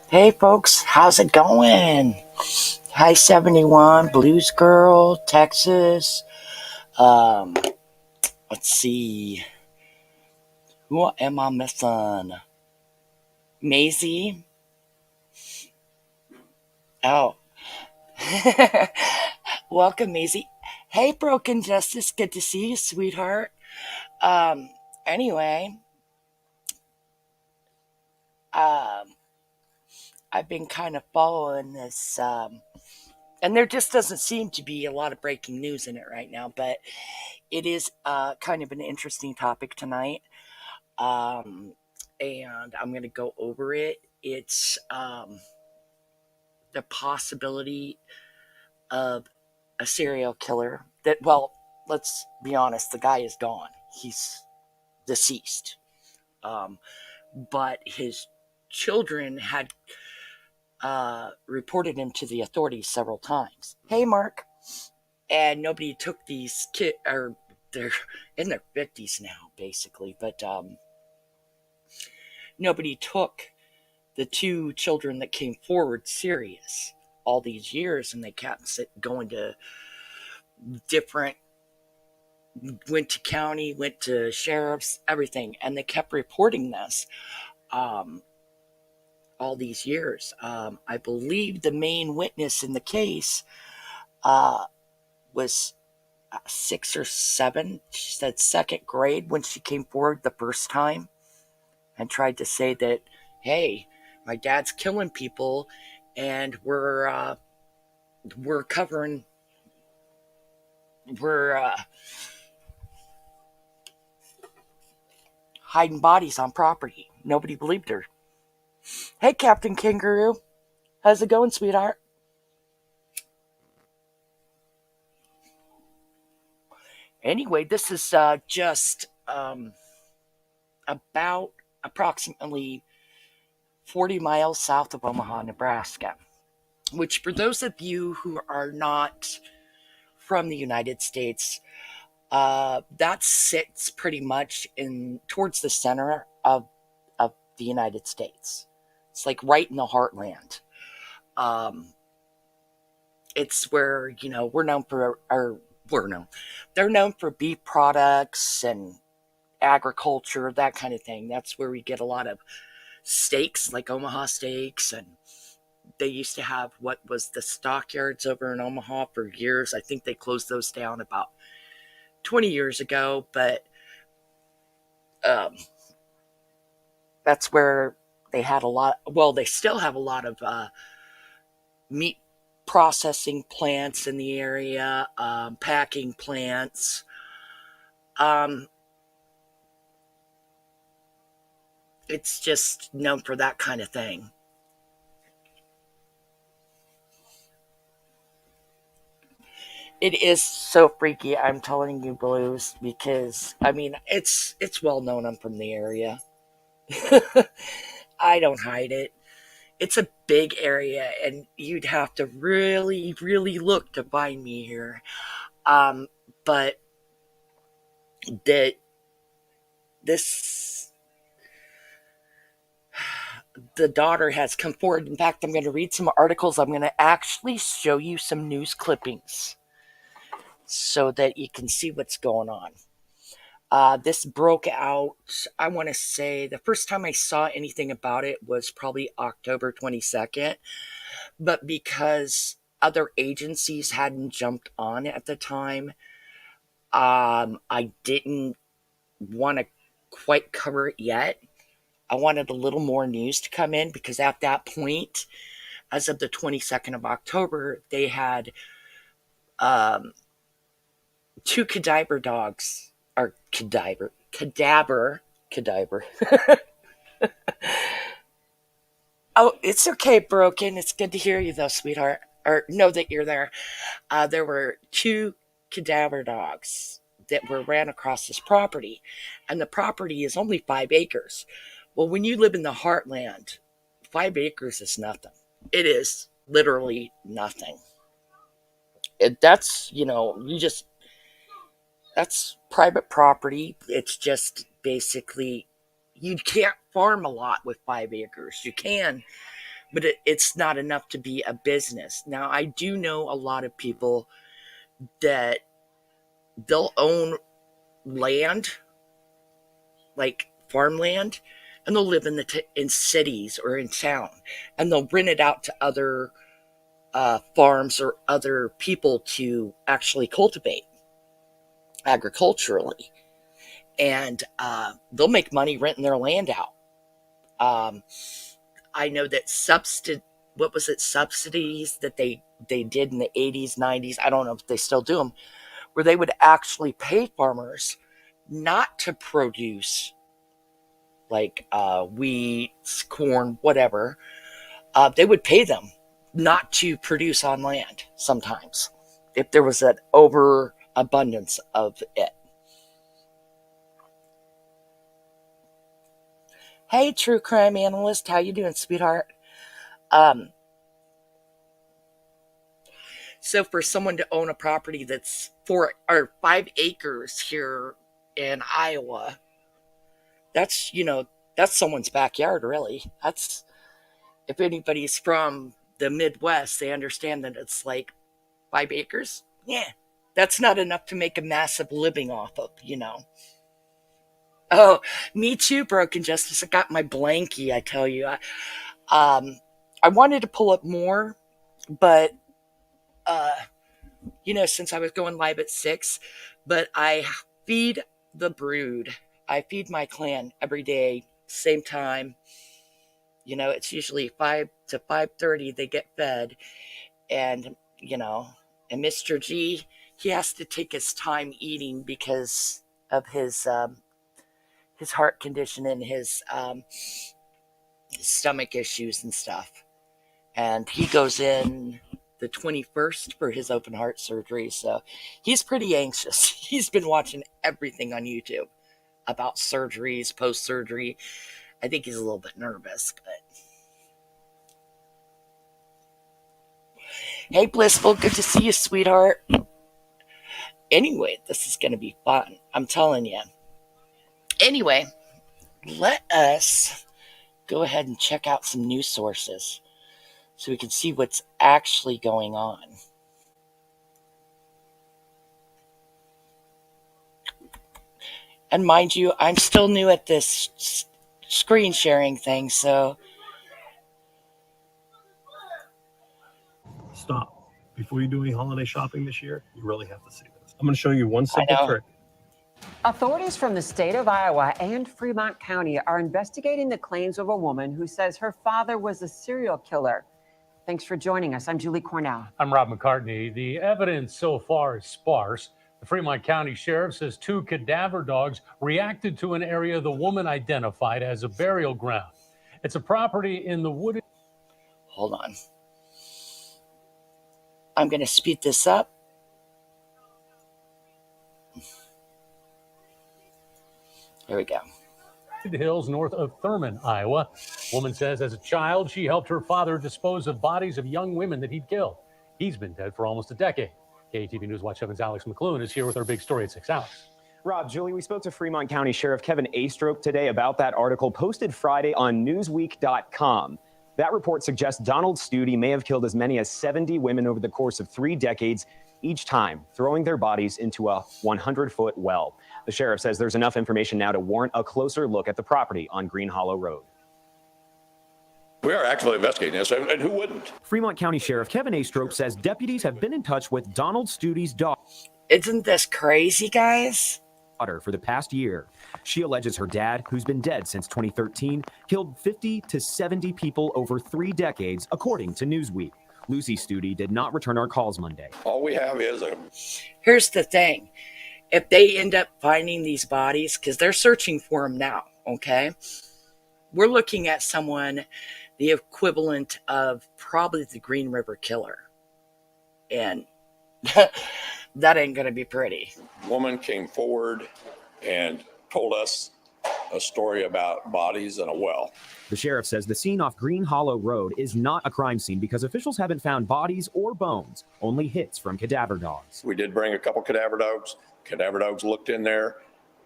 Hey folks, how's it going? Hi 71, Blues Girl, Texas. Um, let's see. Who am I missing? Maisie? Oh. Welcome, Maisie. Hey, Broken Justice, good to see you, sweetheart. Um, anyway, um, I've been kind of following this, and there just doesn't seem to be a lot of breaking news in it right now, but it is kind of an interesting topic tonight. um, and I'm going to go over it. It's the possibility of a serial killer that, well, let's be honest, the guy is gone. He's deceased. Um, but his children had reported him to the authorities several times. Hey, Mark. And nobody took these kids, or they're in their 50s now, basically, but nobody took the two children that came forward serious all these years, and they kept going to different, went to county, went to sheriffs, everything, and they kept reporting this um, all these years. I believe the main witness in the case uh, was 6 or 7. She said second grade when she came forward the first time and tried to say that, hey, my dad's killing people, and we're covering, we're hiding bodies on property. Nobody believed her. Hey, Captain Kangaroo. How's it going, sweetheart? Anyway, this is just about approximately 40 miles south of Omaha, Nebraska, which, for those of you who are not from the United States, that sits pretty much in towards the center of the United States. It's like right in the heartland. Um, it's where we're known for our we're known. They're known for beef products and agriculture, that kind of thing. That's where we get a lot of steaks, like Omaha steaks, and they used to have what was the stockyards over in Omaha for years. I think they closed those down about 20 years ago, but um, that's where they had a lot. Well, they still have a lot of meat processing plants in the area, packing plants. Um, it's just known for that kind of thing. It is so freaky. I'm telling you, Blues, because I mean it's well known. I'm from the area. I don't hide it. It's a big area, and you'd have to really, really look to find me here. Um, but that this the daughter has come forward. In fact, I'm going to read some articles. I'm going to actually show you some news clippings so that you can see what's going on. This broke out, I want to say the first time I saw anything about it was probably October 22nd, but because other agencies hadn't jumped on at the time, I didn't want to quite cover it yet. I wanted a little more news to come in because at that point, as of the 22nd of October, they had um, two cadaver dogs, or cadaver. Oh, it's okay, Broken. It's good to hear you, though, sweetheart, or know that you're there. There were two cadaver dogs that were ran across this property, and the property is only 5 acres. Well, when you live in the heartland, 5 acres is nothing. It is literally nothing. That's, you just, that's private property. It's just basically, you can't farm a lot with 5 acres. You can, but it's not enough to be a business. Now, I do know a lot of people that they'll own land, like farmland, and they'll live in cities or in town, and they'll rent it out to other farms or other people to actually cultivate agriculturally, and they'll make money renting their land out. Um, I know that what was it, subsidies that they did in the 80s, 90s. I don't know if they still do them, where they would actually pay farmers not to produce like wheat, corn, whatever. They would pay them not to produce on land sometimes if there was an overabundance of it. Hey, true crime analyst, how you doing, sweetheart? Um, so for someone to own a property that's 5 acres here in Iowa, that's that's someone's backyard, really. That's if anybody's from the Midwest, they understand that it's like 5 acres. Yeah, that's not enough to make a massive living off of. Oh, me too, Broken Justice. I got my blankie, I tell you. Um, I wanted to pull up more, but uh, since I was going live at 6, but I feed the brood. I feed my clan every day, same time. It's usually 5 to 5:30. They get fed, and and Mr. G, he has to take his time eating because of his heart condition and his stomach issues and stuff. And he goes in the 21st for his open heart surgery. So he's pretty anxious. He's been watching everything on YouTube about surgeries, post surgery. I think he's a little bit nervous, but. Hey, Blissful, good to see you, sweetheart. Anyway, this is going to be fun. I'm telling you. Anyway, let us go ahead and check out some news sources so we can see what's actually going on. And mind you, I'm still new at this screen sharing thing, so. Stop. Before you do any holiday shopping this year, you really have to see this. I'm going to show you one simple trick. Authorities from the state of Iowa and Fremont County are investigating the claims of a woman who says her father was a serial killer. Thanks for joining us. I'm Julie Cornell. I'm Rob McCartney. The evidence so far is sparse. The Fremont County Sheriff says 2 cadaver dogs reacted to an area the woman identified as a burial ground. It's a property in the wooded. Hold on. I'm going to speed this up. Here we go. Hills north of Thurman, Iowa. Woman says as a child, she helped her father dispose of bodies of young women that he'd killed. He's been dead for almost a decade. KATV News Watch 7's Alex McClune is here with our big story at 6 hours. Rob, Julie, we spoke to Fremont County Sheriff Kevin Astrop today about that article posted Friday on Newsweek.com. That report suggests Donald Studi may have killed as many as 70 women over the course of 3 decades, each time throwing their bodies into a 100-foot well. The sheriff says there's enough information now to warrant a closer look at the property on Green Hollow Road. We are actively investigating this, and who wouldn't? Fremont County Sheriff Kevin Astrop says deputies have been in touch with Donald Studi's daughter. Isn't this crazy, guys? For the past year. She alleges her dad, who's been dead since 2013, killed 50 to 70 people over 3 decades, according to Newsweek. Lucy Studi did not return our calls Monday. All we have is a... Here's the thing. If they end up finding these bodies, because they're searching for them now, okay? We're looking at someone the equivalent of probably the Green River Killer. And that ain't going to be pretty. Woman came forward and told us a story about bodies in a well. The sheriff says the scene off Green Hollow Road is not a crime scene because officials haven't found bodies or bones, only hits from cadaver dogs. We did bring a couple cadaver dogs. Cadaver dogs looked in there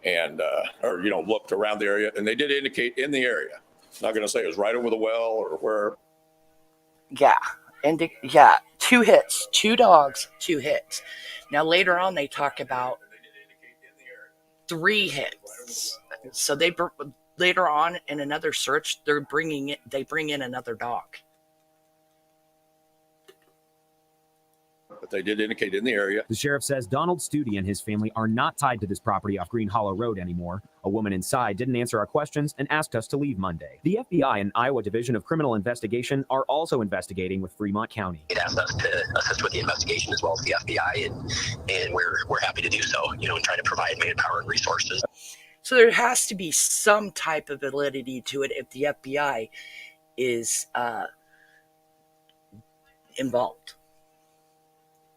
and, looked around the area, and they did indicate in the area. Not going to say it was right over the well or where. Yeah. And yeah, 2 hits, 2 dogs, 2 hits. Now later on they talk about 3 hits. So later on in another search they bring in another dog. But they did indicate in the area. The sheriff says Donald Studi and his family are not tied to this property off Green Hollow Road anymore. A woman inside didn't answer our questions and asked us to leave Monday. The FBI and Iowa Division of Criminal Investigation are also investigating with Fremont County. It asked us to assist with the investigation as well as the FBI, and we're happy to do so, and try to provide manpower and resources. So there has to be some type of validity to it if the FBI is involved.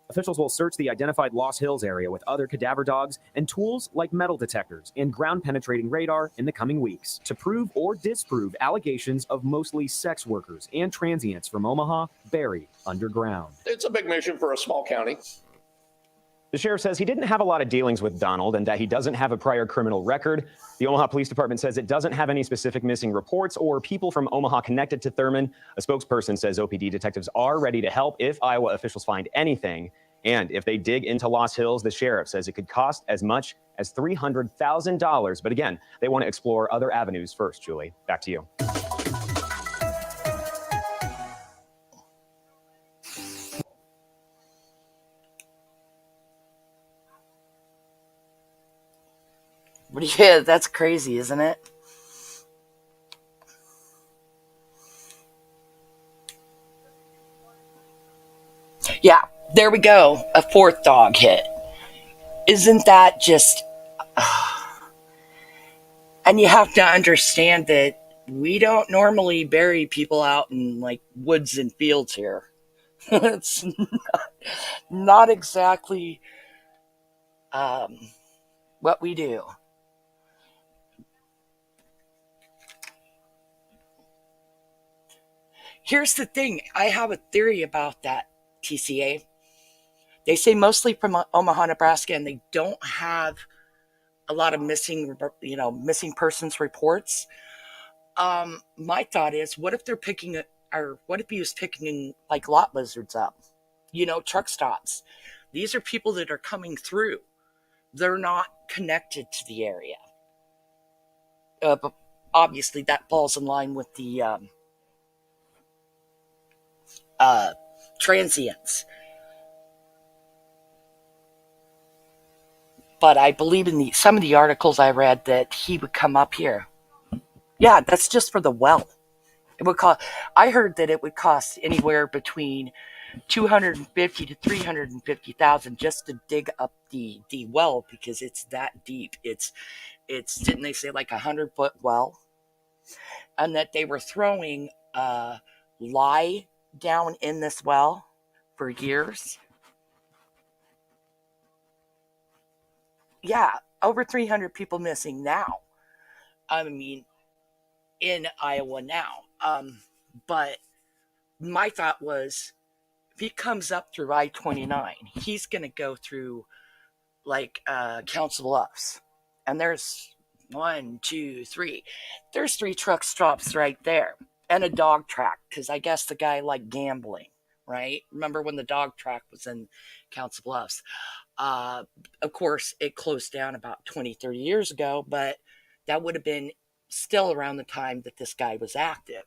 Officials will search the identified Lost Hills area with other cadaver dogs and tools like metal detectors and ground-penetrating radar in the coming weeks to prove or disprove allegations of mostly sex workers and transients from Omaha buried underground. It's a big mission for a small county. The sheriff says he didn't have a lot of dealings with Donald and that he doesn't have a prior criminal record. The Omaha Police Department says it doesn't have any specific missing reports or people from Omaha connected to Thurman. A spokesperson says OPD detectives are ready to help if Iowa officials find anything. And if they dig into Lost Hills, the sheriff says it could cost as much as $300,000. But again, they want to explore other avenues first. Julie, back to you. Yeah, that's crazy, isn't it? Yeah, there we go. A 4th dog hit. Isn't that just... And you have to understand that we don't normally bury people out in like woods and fields here. It's not exactly what we do. Here's the thing. I have a theory about that, TCA. They say mostly from Omaha, Nebraska, and they don't have a lot of missing persons reports. My thought is, what if they're picking what if he was picking like lot lizards up? Truck stops. These are people that are coming through. They're not connected to the area. But obviously that falls in line with the transients. But I believe in some of the articles I read that he would come up here. Yeah, that's just for the well. I heard that it would cost anywhere between $250,000 to $350,000 just to dig up the well because it's that deep. It's didn't they say like 100-foot well, and that they were throwing lye down in this well for years. Yeah, over 300 people missing now. I mean, in Iowa now. But my thought was, if he comes up through I-29, he's going to go through like Council Bluffs. And there's 1, 2, 3. There's 3 truck stops right there. And a dog track, because I guess the guy liked gambling, right? Remember when the dog track was in Council Bluffs? Of course, it closed down about 20, 30 years ago, but that would have been still around the time that this guy was active.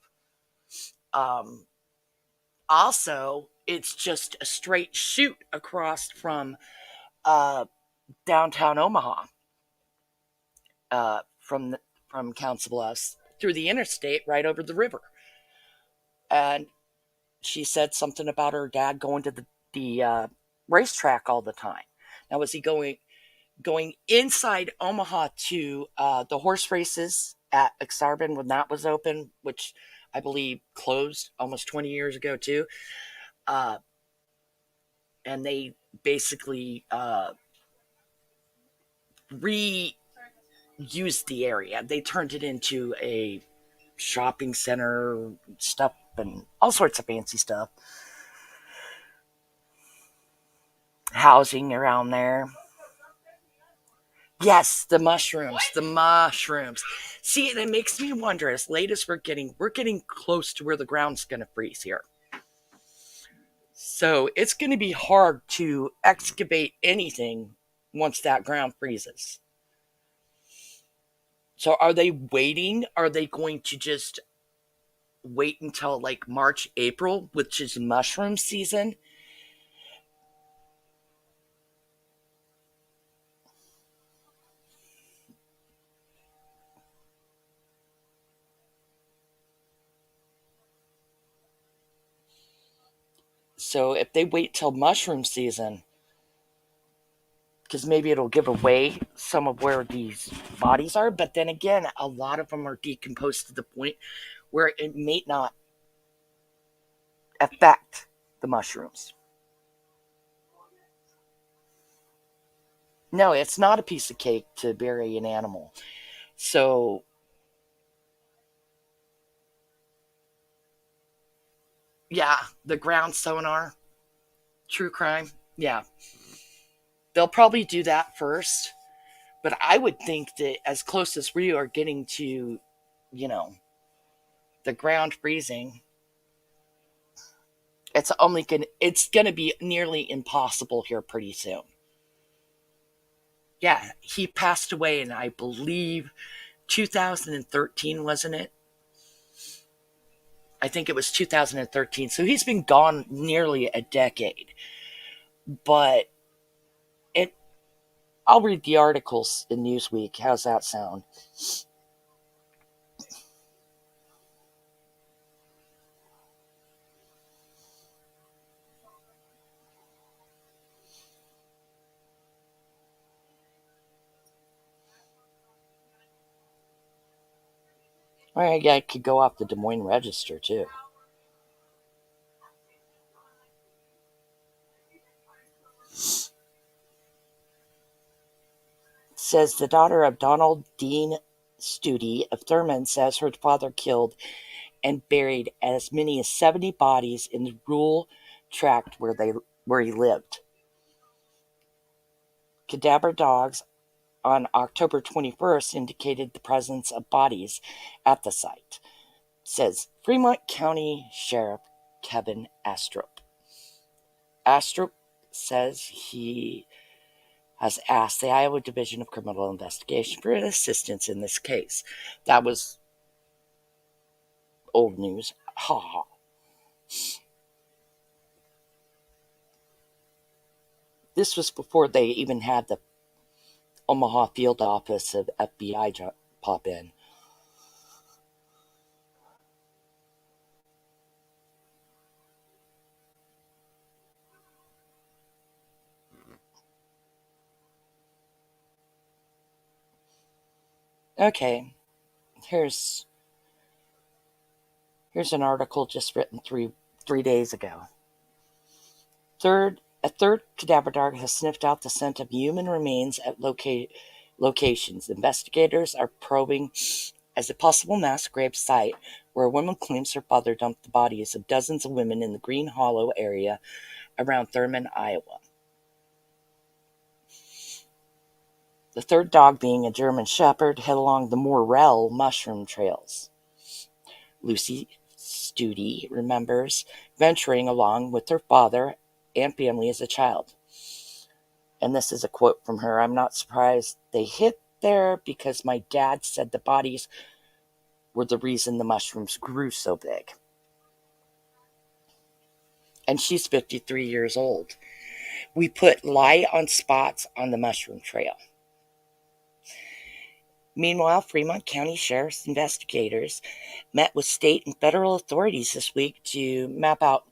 Also, it's just a straight shoot across from downtown Omaha, from Council Bluffs through the interstate right over the river. And she said something about her dad going to the racetrack all the time. Now, was he going inside Omaha to the horse races at Exarban when that was open, which I believe closed almost 20 years ago too? And they basically reused the area. They turned it into a shopping center stuff and all sorts of fancy stuff. Housing around there. Yes, the mushrooms. See, and it makes me wonder, as late as we're getting close to where the ground's going to freeze here. So it's going to be hard to excavate anything once that ground freezes. So are they waiting? Are they going to just wait until like March, April, which is mushroom season? So if they wait till mushroom season, because maybe it'll give away some of where these bodies are, but then again, a lot of them are decomposed to the point where it may not affect the mushrooms. No, it's not a piece of cake to bury an animal. So, yeah, the ground sonar, true crime, yeah. They'll probably do that first, but I would think that as close as we are getting to, you know, the ground freezing, it's gonna be nearly impossible here pretty soon. Yeah, he passed away in, I believe, 2013, wasn't it? I think it was 2013. So he's been gone nearly a decade. But it I'll read the articles in Newsweek. How's that sound? Or I could go off the Des Moines Register too. It says the daughter of Donald Dean Studi of Thurman says her father killed and buried as many as 70 bodies in the rural tract where he lived. Cadaver dogs on October 21st indicated the presence of bodies at the site, says Fremont County Sheriff Kevin Astrup. Astrup says he has asked the Iowa Division of Criminal Investigation for assistance in this case. That was old news. Ha ha. This was before they even had the Omaha field office of FBI pop in. Okay, here's an article just written three days ago. A third cadaver dog has sniffed out the scent of human remains at locations. Investigators are probing as a possible mass grave site where a woman claims her father dumped the bodies of dozens of women in the Green Hollow area around Thurman, Iowa. The third dog, being a German Shepherd, hid along the Morel mushroom trails. Lucy Studi remembers venturing along with her father and family as a child. And this is a quote from her. I'm not surprised they hit there because my dad said the bodies were the reason the mushrooms grew so big. And she's 53 years old. We put light on spots on the mushroom trail. Meanwhile, Fremont County Sheriff's investigators met with state and federal authorities this week to map out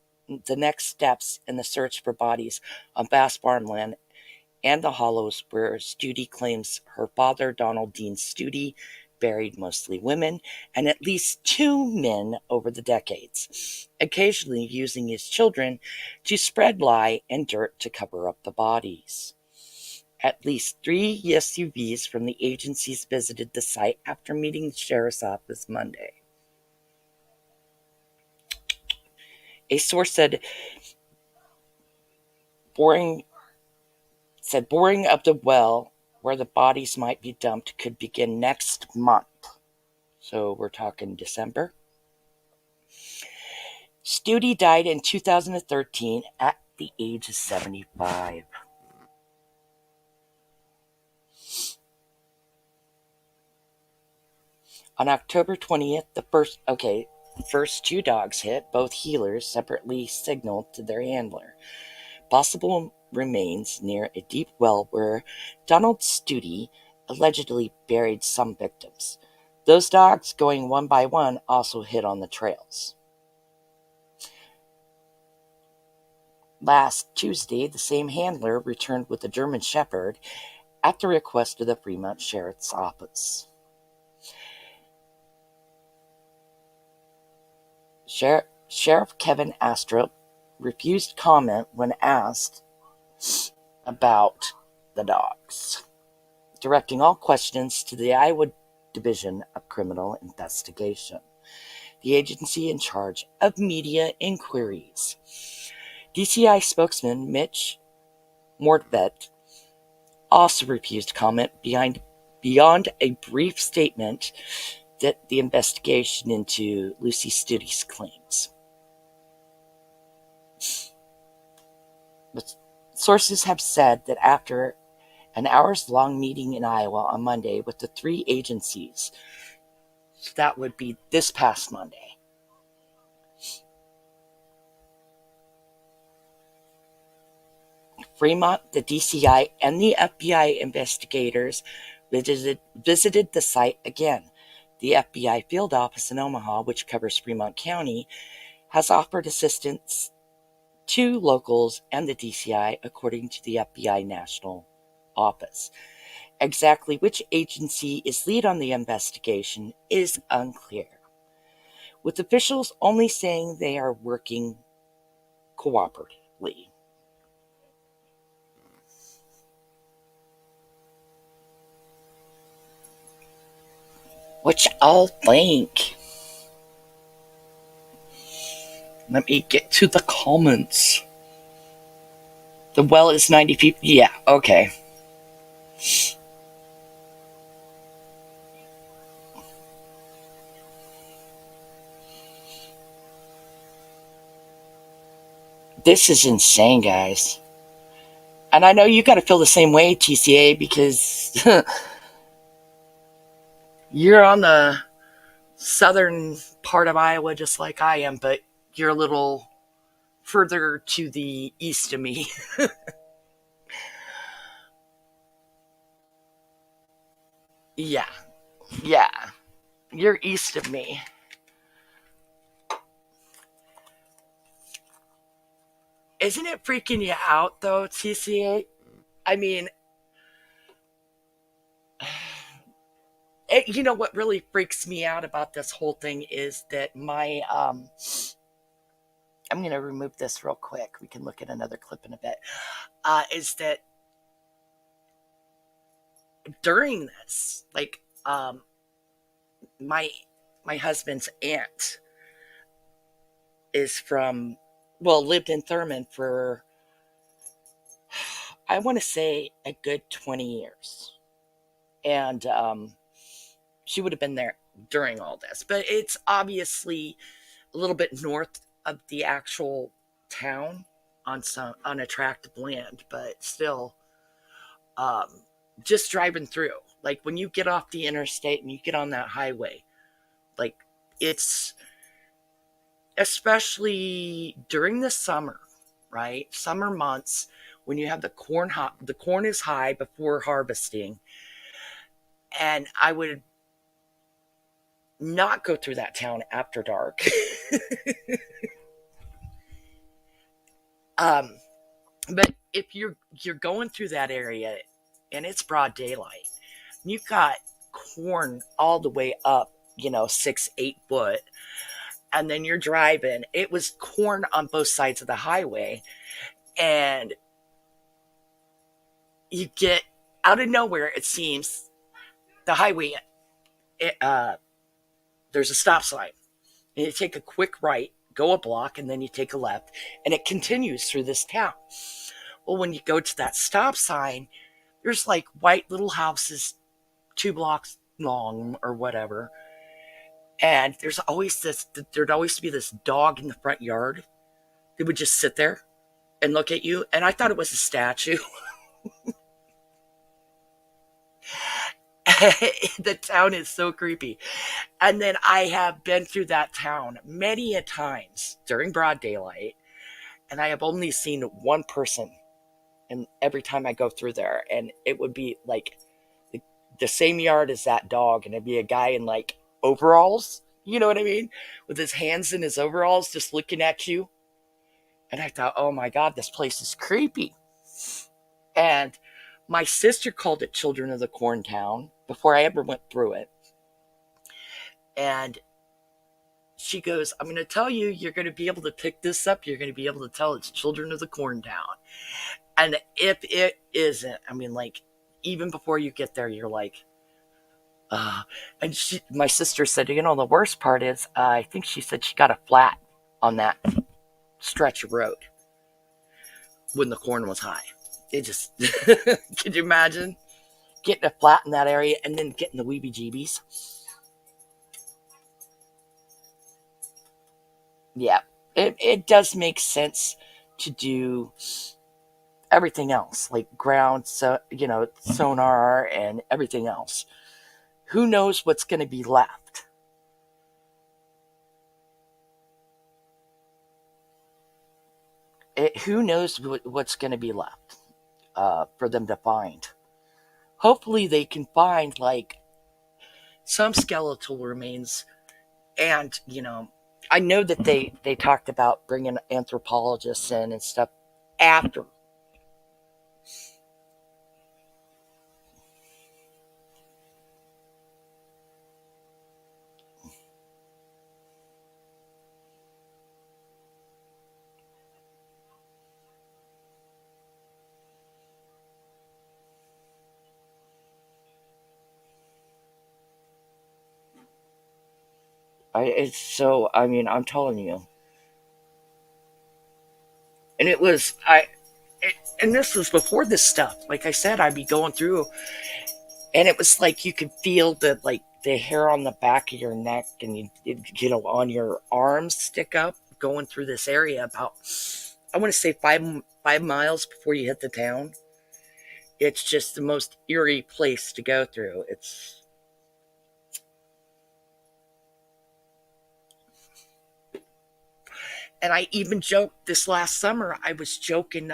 the next steps in the search for bodies on vast farmland and the hollows where Studi claims her father, Donald Dean Studi, buried mostly women and at least 2 men over the decades, occasionally using his children to spread lye and dirt to cover up the bodies. At least 3 SUVs from the agencies visited the site after meeting the sheriff's office Monday. A source said boring of the well where the bodies might be dumped could begin next month. So we're talking December. Studi died in 2013 at the age of 75. On October 20th, the first two dogs hit. Both healers separately signaled to their handler. Possible remains near a deep well where Donald Studi allegedly buried some victims. Those dogs, going one by one, also hit on the trails. Last Tuesday, the same handler returned with a German Shepherd at the request of the Fremont Sheriff's Office. Sheriff Kevin Astrup refused comment when asked about the dogs, directing all questions to the Iowa Division of Criminal Investigation, the agency in charge of media inquiries. DCI spokesman Mitch Mortvedt also refused comment beyond a brief statement that the investigation into Lucy Studi's claims. But sources have said that after an hours-long meeting in Iowa on Monday with the three agencies, that would be this past Monday, Fremont, the DCI, and the FBI investigators visited the site again. The FBI field office in Omaha, which covers Fremont County, has offered assistance to locals and the DCI, according to the FBI National Office. Exactly which agency is lead on the investigation is unclear, with officials only saying they are working cooperatively. Which I'll think. Let me get to the comments. The well is 90 feet. Yeah, okay. This is insane, guys. And I know you got to feel the same way, TCA, because you're on the southern part of Iowa just like I am, but you're a little further to the east of me. Yeah. You're east of me. Isn't it freaking you out, though, TCA? I mean, you know what really freaks me out about this whole thing is that I'm going to remove this real quick. We can look at another clip in a bit. Is that during this, like, my husband's aunt is lived in Thurman for, I want to say, a good 20 years. And she would have been there during all this. But it's obviously a little bit north of the actual town on some unattractive land, but still, just driving through. Like, when you get off the interstate and you get on that highway, like, it's, especially during the summer, right? Summer months, when you have the corn is high before harvesting, and I would not go through that town after dark. But if you're going through that area and it's broad daylight, you've got corn all the way up, 6-8 foot, and then you're driving. It was corn on both sides of the highway, and you get out of nowhere. It seems the highway, there's a stop sign, and you take a quick right, go a block, and then you take a left, and it continues through this town. Well, when you go to that stop sign, there's like white little houses 2 blocks long or whatever, And there'd always be this dog in the front yard that would just sit there and look at you. And I thought it was a statue. The town is so creepy. And then I have been through that town many a times during broad daylight, and I have only seen one person. And every time I go through there, and it would be like the same yard as that dog, and it'd be a guy in like overalls, you know what I mean? With his hands in his overalls just looking at you. And I thought, oh my God, this place is creepy. And my sister called it Children of the Corn Town before I ever went through it. And she goes, I'm going to tell you, you're going to be able to pick this up. You're going to be able to tell it's Children of the Corn Town. And if it isn't, I mean, like, even before you get there, you're like, and my sister said, you know, the worst part is, I think she said she got a flat on that stretch of road when the corn was high. It just, could you imagine getting a flat in that area and then getting the weebie jeebies? Yeah, it does make sense to do everything else, like ground, so you know, sonar and everything else. Who knows what's going to be left? Who knows what's going to be left for them to find? Hopefully, they can find like some skeletal remains, and you know, I know that they talked about bringing anthropologists in and stuff after. It's so. I mean, I'm telling you, and it was and this was before this stuff. Like I said, I'd be going through, and it was like you could feel the hair on the back of your neck, and you know, on your arms stick up going through this area about, I want to say 5 miles before you hit the town. It's just the most eerie place to go through. It's And I even joked this last summer. I was joking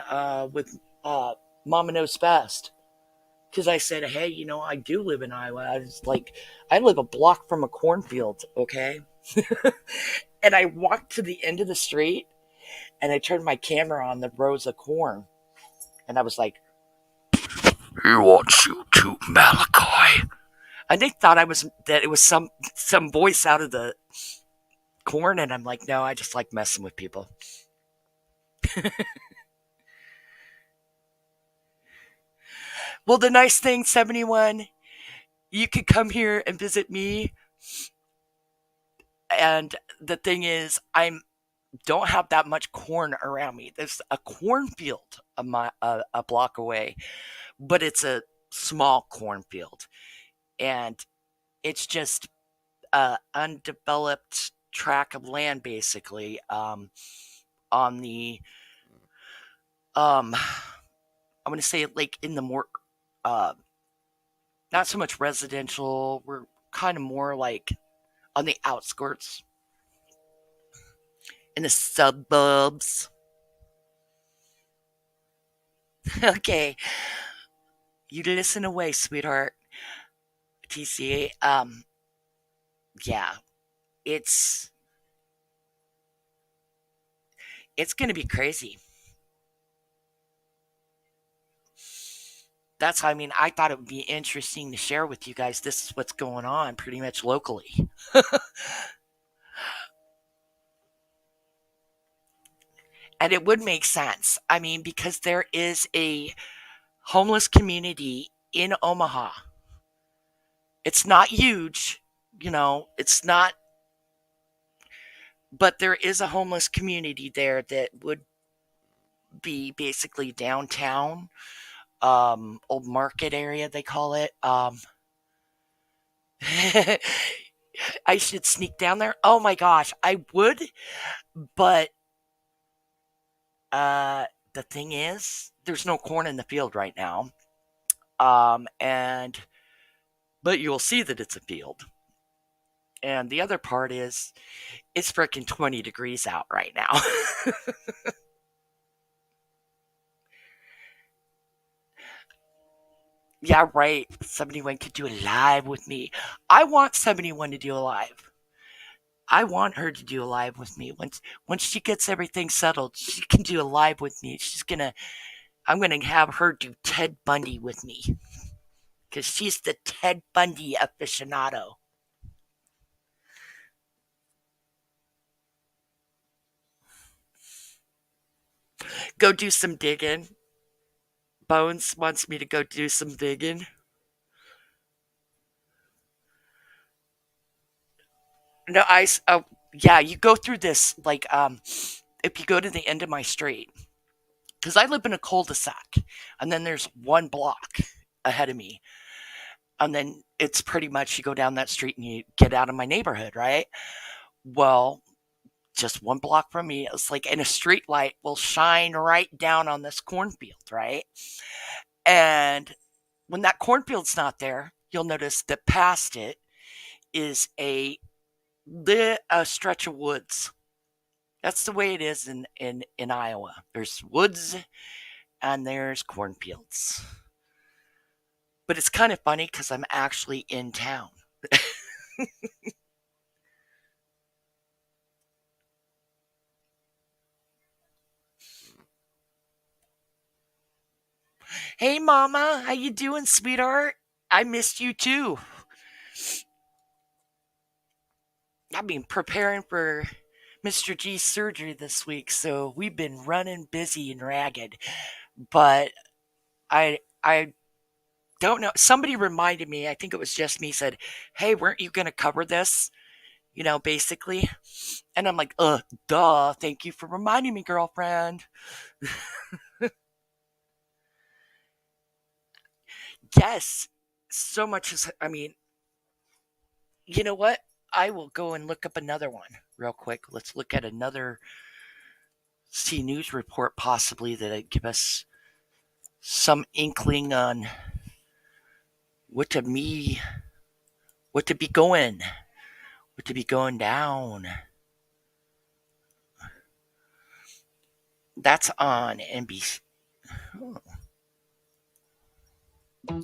with Mama Knows Best, because I said, hey, you know, I do live in Iowa. I was like, I live a block from a cornfield, okay? And I walked to the end of the street, and I turned my camera on the rows of corn, and I was like, he wants you to, Malachi. And they thought that it was some voice out of the corn, and I'm like, no, I just like messing with people. Well, the nice thing, 71, you could come here and visit me. And the thing is, I don't have that much corn around me. There's a cornfield a block away, but it's a small cornfield. And it's just a undeveloped tract of land, basically, on the, I'm going to say, like, in the more, not so much residential, we're kind of more like on the outskirts, in the suburbs. Okay, you listen away, sweetheart. TCA. Yeah, it's gonna be crazy. I mean, I thought it would be interesting to share with you guys. This is what's going on pretty much locally. And it would make sense. I mean, because there is a homeless community in Omaha. It's not huge, you know, it's not, but there is a homeless community there that would be basically downtown, old market area, they call it. I should sneak down there. Oh my gosh, I would, but the thing is, there's no corn in the field right now. And but you'll see that it's a field. And the other part is it's freaking 20 degrees out right now. Yeah, right. 71 could do a live with me. I want 71 to do a live. I want her to do a live with me. Once she gets everything settled, she can do a live with me. I'm gonna have her do Ted Bundy with me. Because she's the Ted Bundy aficionado. Go do some digging. Bones wants me to go do some digging. No, yeah, you go through this, like, if you go to the end of my street, because I live in a cul-de-sac, and then there's one block ahead of me, and then it's pretty much you go down that street and you get out of my neighborhood, right? Well, just one block from me, it's like, and a street light will shine right down on this cornfield, right? And when that cornfield's not there, you'll notice that past it is a stretch of woods. That's the way it is in Iowa. There's woods and there's cornfields. But it's kind of funny because I'm actually in town. Hey, Mama, how you doing, sweetheart? I missed you too. I've been preparing for Mr. G's surgery this week, so we've been running busy and ragged. But I don't know. Somebody reminded me, I think it was just me, said, "Hey, weren't you going to cover this?" Basically. And I'm like, duh, thank you for reminding me, girlfriend. Yes, so much as, you know what? I will go and look up another one real quick. Let's look at another news report possibly that'd give us some inkling on what to be going, what to be going down. That's on NBC. Oh.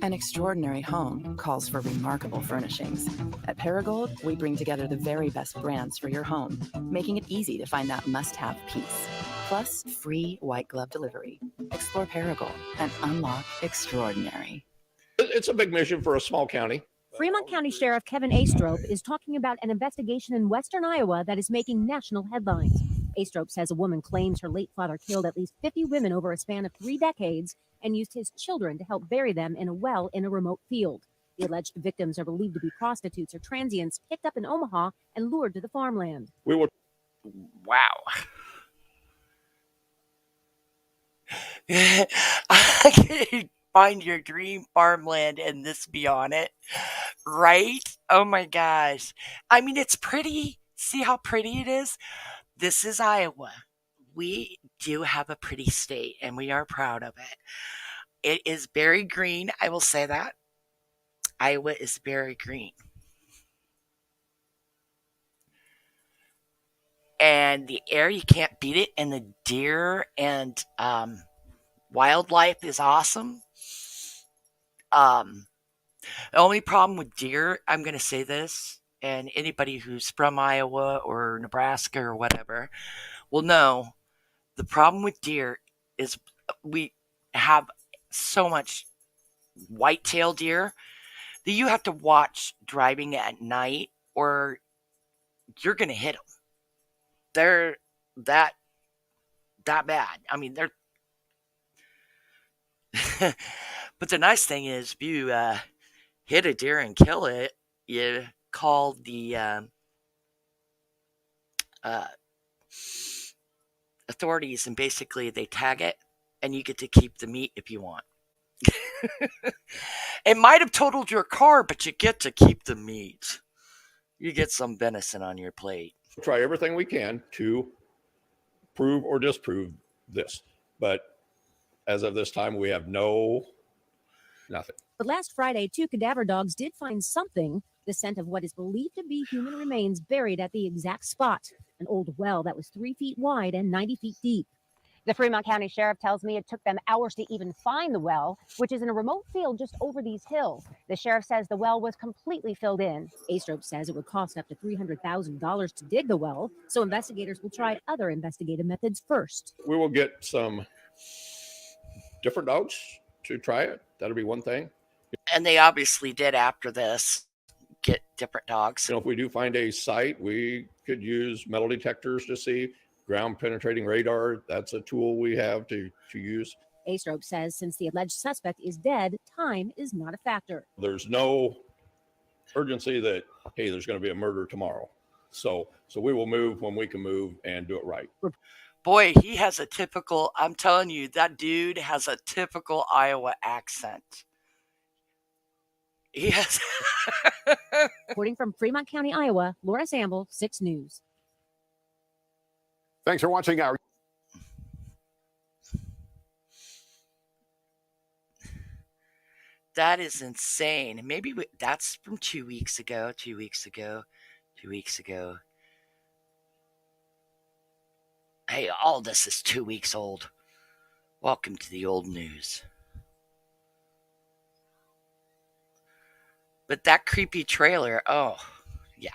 An extraordinary home calls for remarkable furnishings. At Paragold, we bring together the very best brands for your home, making it easy to find that must-have piece. Plus, free white glove delivery. Explore Paragold and unlock extraordinary. It's a big mission for a small county. Fremont County Sheriff Kevin Astrop is talking about an investigation in western Iowa that is making national headlines. Astrop says a woman claims her late father killed at least 50 women over a span of 3 decades and used his children to help bury them in a well in a remote field. The alleged victims are believed to be prostitutes or transients picked up in Omaha and lured to the farmland. Wow. I could find your dream farmland and this be on it, right? Oh my gosh. It's pretty. See how pretty it is? This is Iowa. We do have a pretty state and we are proud of it. It is very green, I will say that. Iowa is very green. And the air, you can't beat it, and the deer and wildlife is awesome. The only problem with deer, I'm going to say this, and anybody who's from Iowa or Nebraska or whatever will know, the problem with deer is we have so much white-tailed deer that you have to watch driving at night or you're going to hit them. They're that bad. They're but the nice thing is, if you hit a deer and kill it, you call the authorities, and basically they tag it, and you get to keep the meat if you want. It might have totaled your car, but you get to keep the meat. You get some venison on your plate. We'll try everything we can to prove or disprove this. But as of this time, we have nothing. But last Friday, 2 cadaver dogs did find something, the scent of what is believed to be human remains buried at the exact spot, an old well that was 3 feet wide and 90 feet deep. The Fremont County Sheriff tells me it took them hours to even find the well, which is in a remote field just over these hills. The sheriff says the well was completely filled in. Astrop says it would cost up to $300,000 to dig the well, so investigators will try other investigative methods first. We will get some different dogs to try it. That'll be one thing. And they obviously did after this get different dogs. If we do find a site, we could use metal detectors to see. Ground penetrating radar, that's a tool we have to use. Astrop says since the alleged suspect is dead, time is not a factor. There's no urgency that, hey, there's going to be a murder tomorrow. So we will move when we can move and do it right. Boy, he has a typical, I'm telling you, that dude has a typical Iowa accent. He has. Reporting from Fremont County, Iowa, Laura Samble, 6 News. Thanks for watching our. That is insane. Maybe that's from 2 weeks ago. 2 weeks ago. 2 weeks ago. Hey, all this is 2 weeks old. Welcome to the old news. But that creepy trailer, oh, yeah.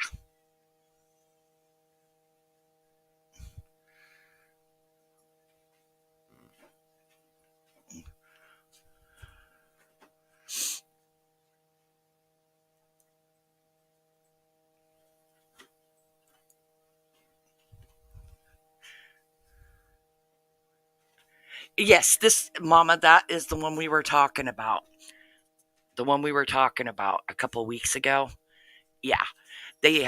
Yes, this, Mama, that is the one we were talking about. The one we were talking about a couple of weeks ago. Yeah. They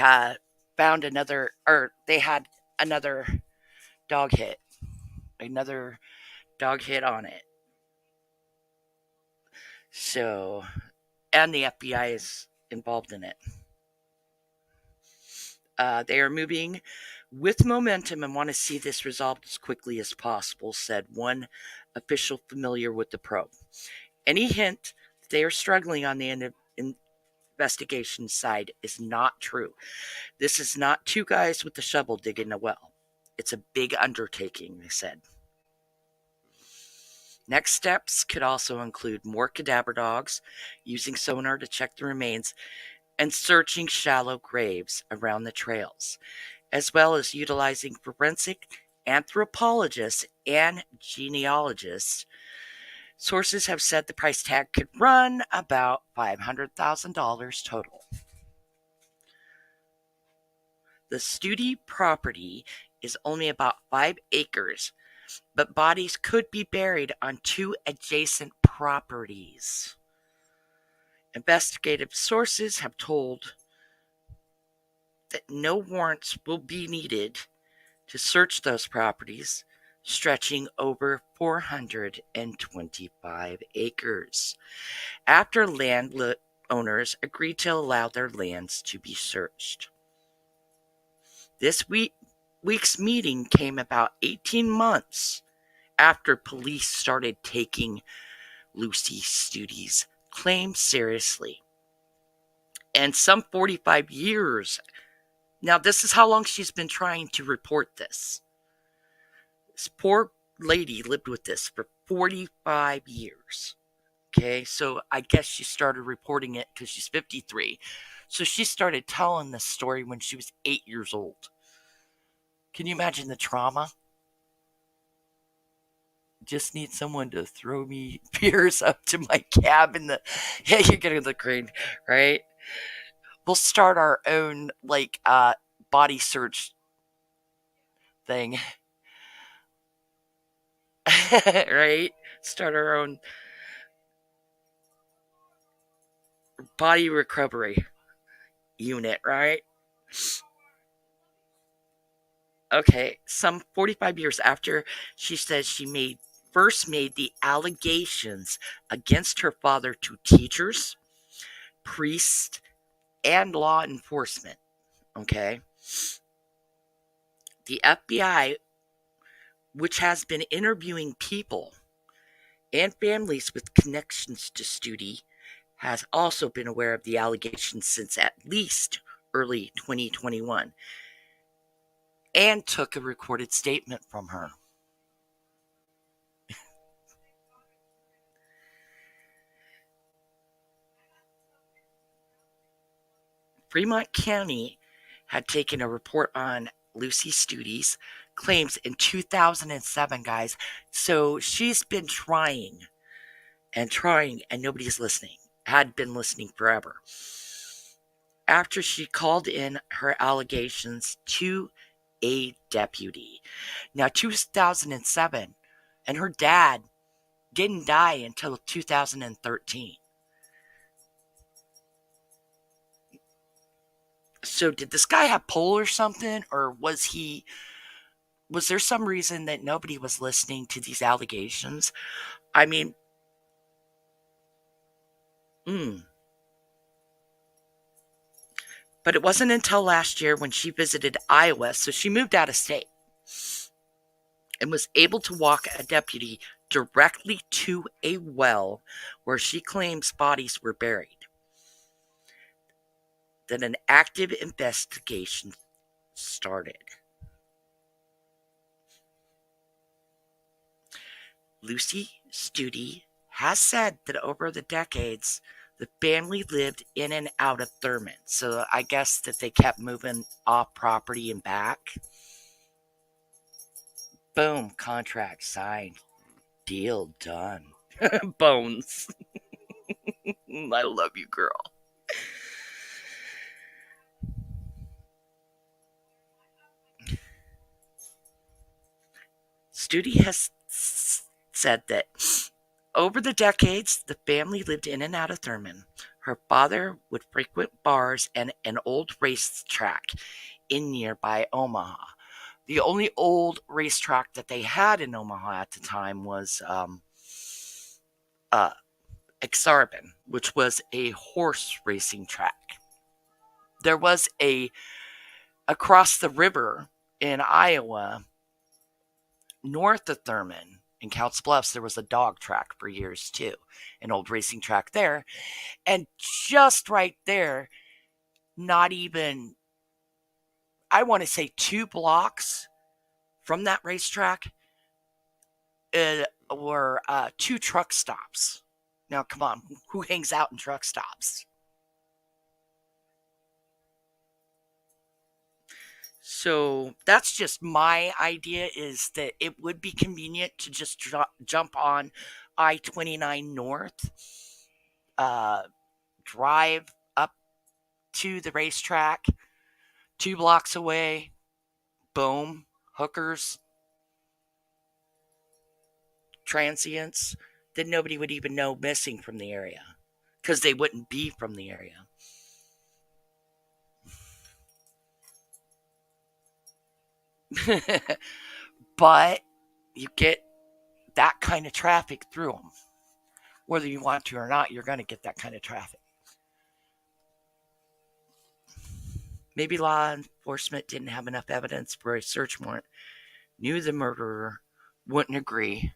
found another, or they had another dog hit. Another dog hit on it. So, and the FBI is involved in it. They are moving with momentum and want to see this resolved as quickly as possible, said one official familiar with the probe. Any hint that they are struggling on the investigation side is not true. This is not 2 guys with a shovel digging a well. It's a big undertaking, they said. Next steps could also include more cadaver dogs, using sonar to check the remains, and searching shallow graves around the trails, as well as utilizing forensic anthropologists and genealogists. Sources have said the price tag could run about $500,000 total. The Studi property is only about 5 acres, but bodies could be buried on 2 adjacent properties. Investigative sources have told that no warrants will be needed to search those properties, stretching over 425 acres, after landowners agreed to allow their lands to be searched. This week's meeting came about 18 months after police started taking Lucy Studi's claim seriously. And some 45 years. Now, this is how long she's been trying to report this. This poor lady lived with this for 45 years. Okay, so I guess she started reporting it because she's 53. So she started telling this story when she was 8 years old. Can you imagine the trauma? Just need someone to throw me beers up to my cab in the... Yeah, you're getting the crane, right? We'll start our own, body search thing. Right? Start our own body recovery unit, right? Okay, some 45 years after she says she first made the allegations against her father to teachers, priests, and law enforcement. Okay. The FBI, which has been interviewing people and families with connections to Studi, has also been aware of the allegations since at least early 2021 and took a recorded statement from her. Fremont County had taken a report on Lucy Studi's claims in 2007, guys. So she's been trying, and nobody's listening. Had been listening forever. After she called in her allegations to a deputy. Now, 2007, and her dad didn't die until 2013. So did this guy have pull or something, or was there some reason that nobody was listening to these allegations? I mean, But it wasn't until last year when she visited Iowa, so she moved out of state, and was able to walk a deputy directly to a well where she claims bodies were buried, that an active investigation started. Lucy Studi has said that over the decades, the family lived in and out of Thurman. So I guess that they kept moving off property and back. Boom, contract signed. Deal done. Bones. I love you, girl. Studi has said that over the decades, the family lived in and out of Thurman. Her father would frequent bars and an old racetrack in nearby Omaha. The only old racetrack that they had in Omaha at the time was Exarban, which was a horse racing track. There was across the river in Iowa, north of Thurman, in Council Bluffs, there was a dog track for years too, an old racing track there. And just right there, not even, I want to say 2 blocks from that racetrack, were 2 truck stops. Now, come on, who hangs out in truck stops? So that's just my idea, is that it would be convenient to just jump on I-29 North, drive up to the racetrack, 2 blocks away, boom, hookers, transients, that nobody would even know missing from the area because they wouldn't be from the area. But you get that kind of traffic through them. Whether you want to or not, you're going to get that kind of traffic. Maybe law enforcement didn't have enough evidence for a search warrant, knew the murderer wouldn't agree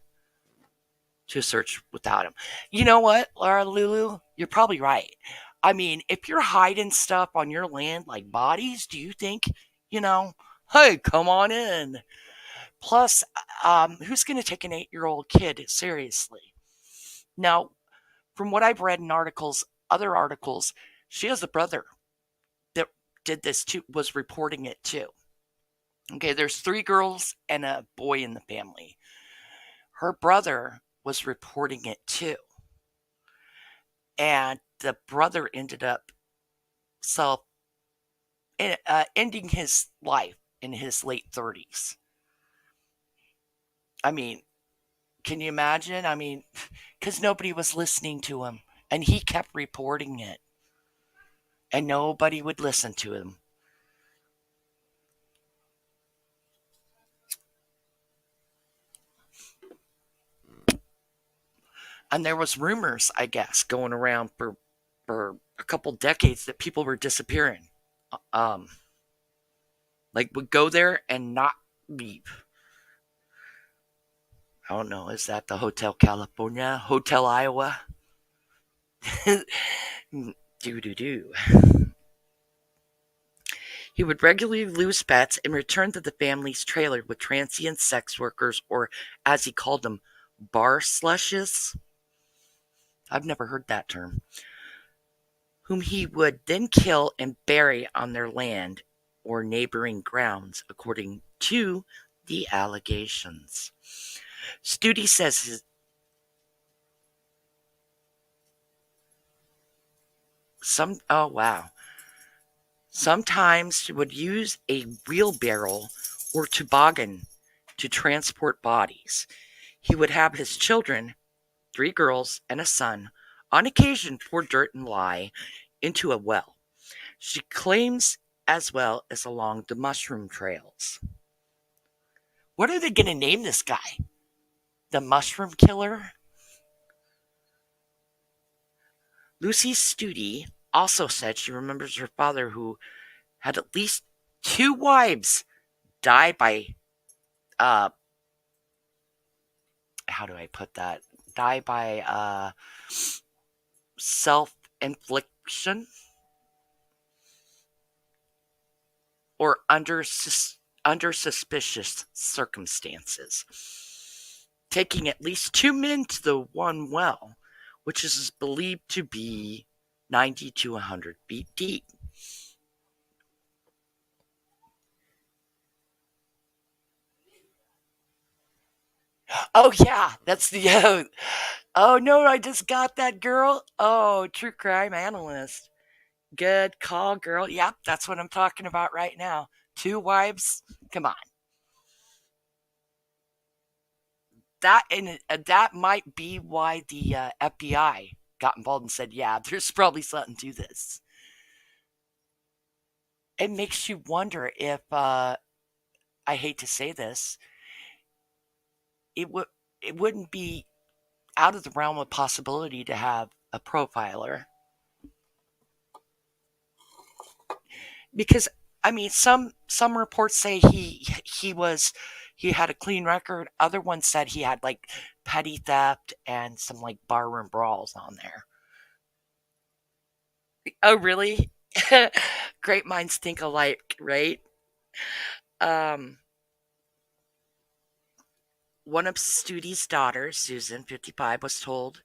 to search without him. You know what, Laura Lulu? You're probably right. I mean, if you're hiding stuff on your land like bodies, do you think, hey, come on in? Plus, who's going to take an 8-year-old kid seriously? Now, from what I've read in other articles, she has a brother that did this too, was reporting it too. Okay, there's 3 girls and a boy in the family. Her brother was reporting it too. And the brother ended up ending his life in his late 30s. I mean, can you imagine? I mean, because nobody was listening to him, and he kept reporting it, and nobody would listen to him. And there was rumors, I guess, going around for a couple decades that people were disappearing. Like, would go there and not leave. I don't know. Is that the Hotel California? Hotel Iowa? Do. He would regularly lose bets and return to the family's trailer with transient sex workers, or as he called them, bar slushes. I've never heard that term. Whom he would then kill and bury on their land or neighboring grounds, according to the allegations. Studi says sometimes he would use a wheelbarrow or toboggan to transport bodies. He would have his children, 3 girls and a son, on occasion pour dirt and lye into a well. She claims as well as along the mushroom trails. What are they going to name this guy? The Mushroom Killer? Lucy Studi also said she remembers her father, who had at least 2 wives, die by, how do I put that? Die by self-infliction or under suspicious circumstances, taking at least 2 men to the one well, which is believed to be 90 to 100 feet deep. Oh, yeah, that's the... oh, no, I just got that, girl. Oh, true crime analyst. Good call, girl. Yep, that's what I'm talking about right now. 2 wives? Come on. That might be why the FBI got involved and said, yeah, there's probably something to this. It makes you wonder if, I hate to say this, it wouldn't be out of the realm of possibility to have a profiler. Because, I mean, some reports say he had a clean record. Other ones said he had like petty theft and some like barroom brawls on there. Oh, really? Great minds think alike, right? One of Studi's daughters, Susan, 55, was told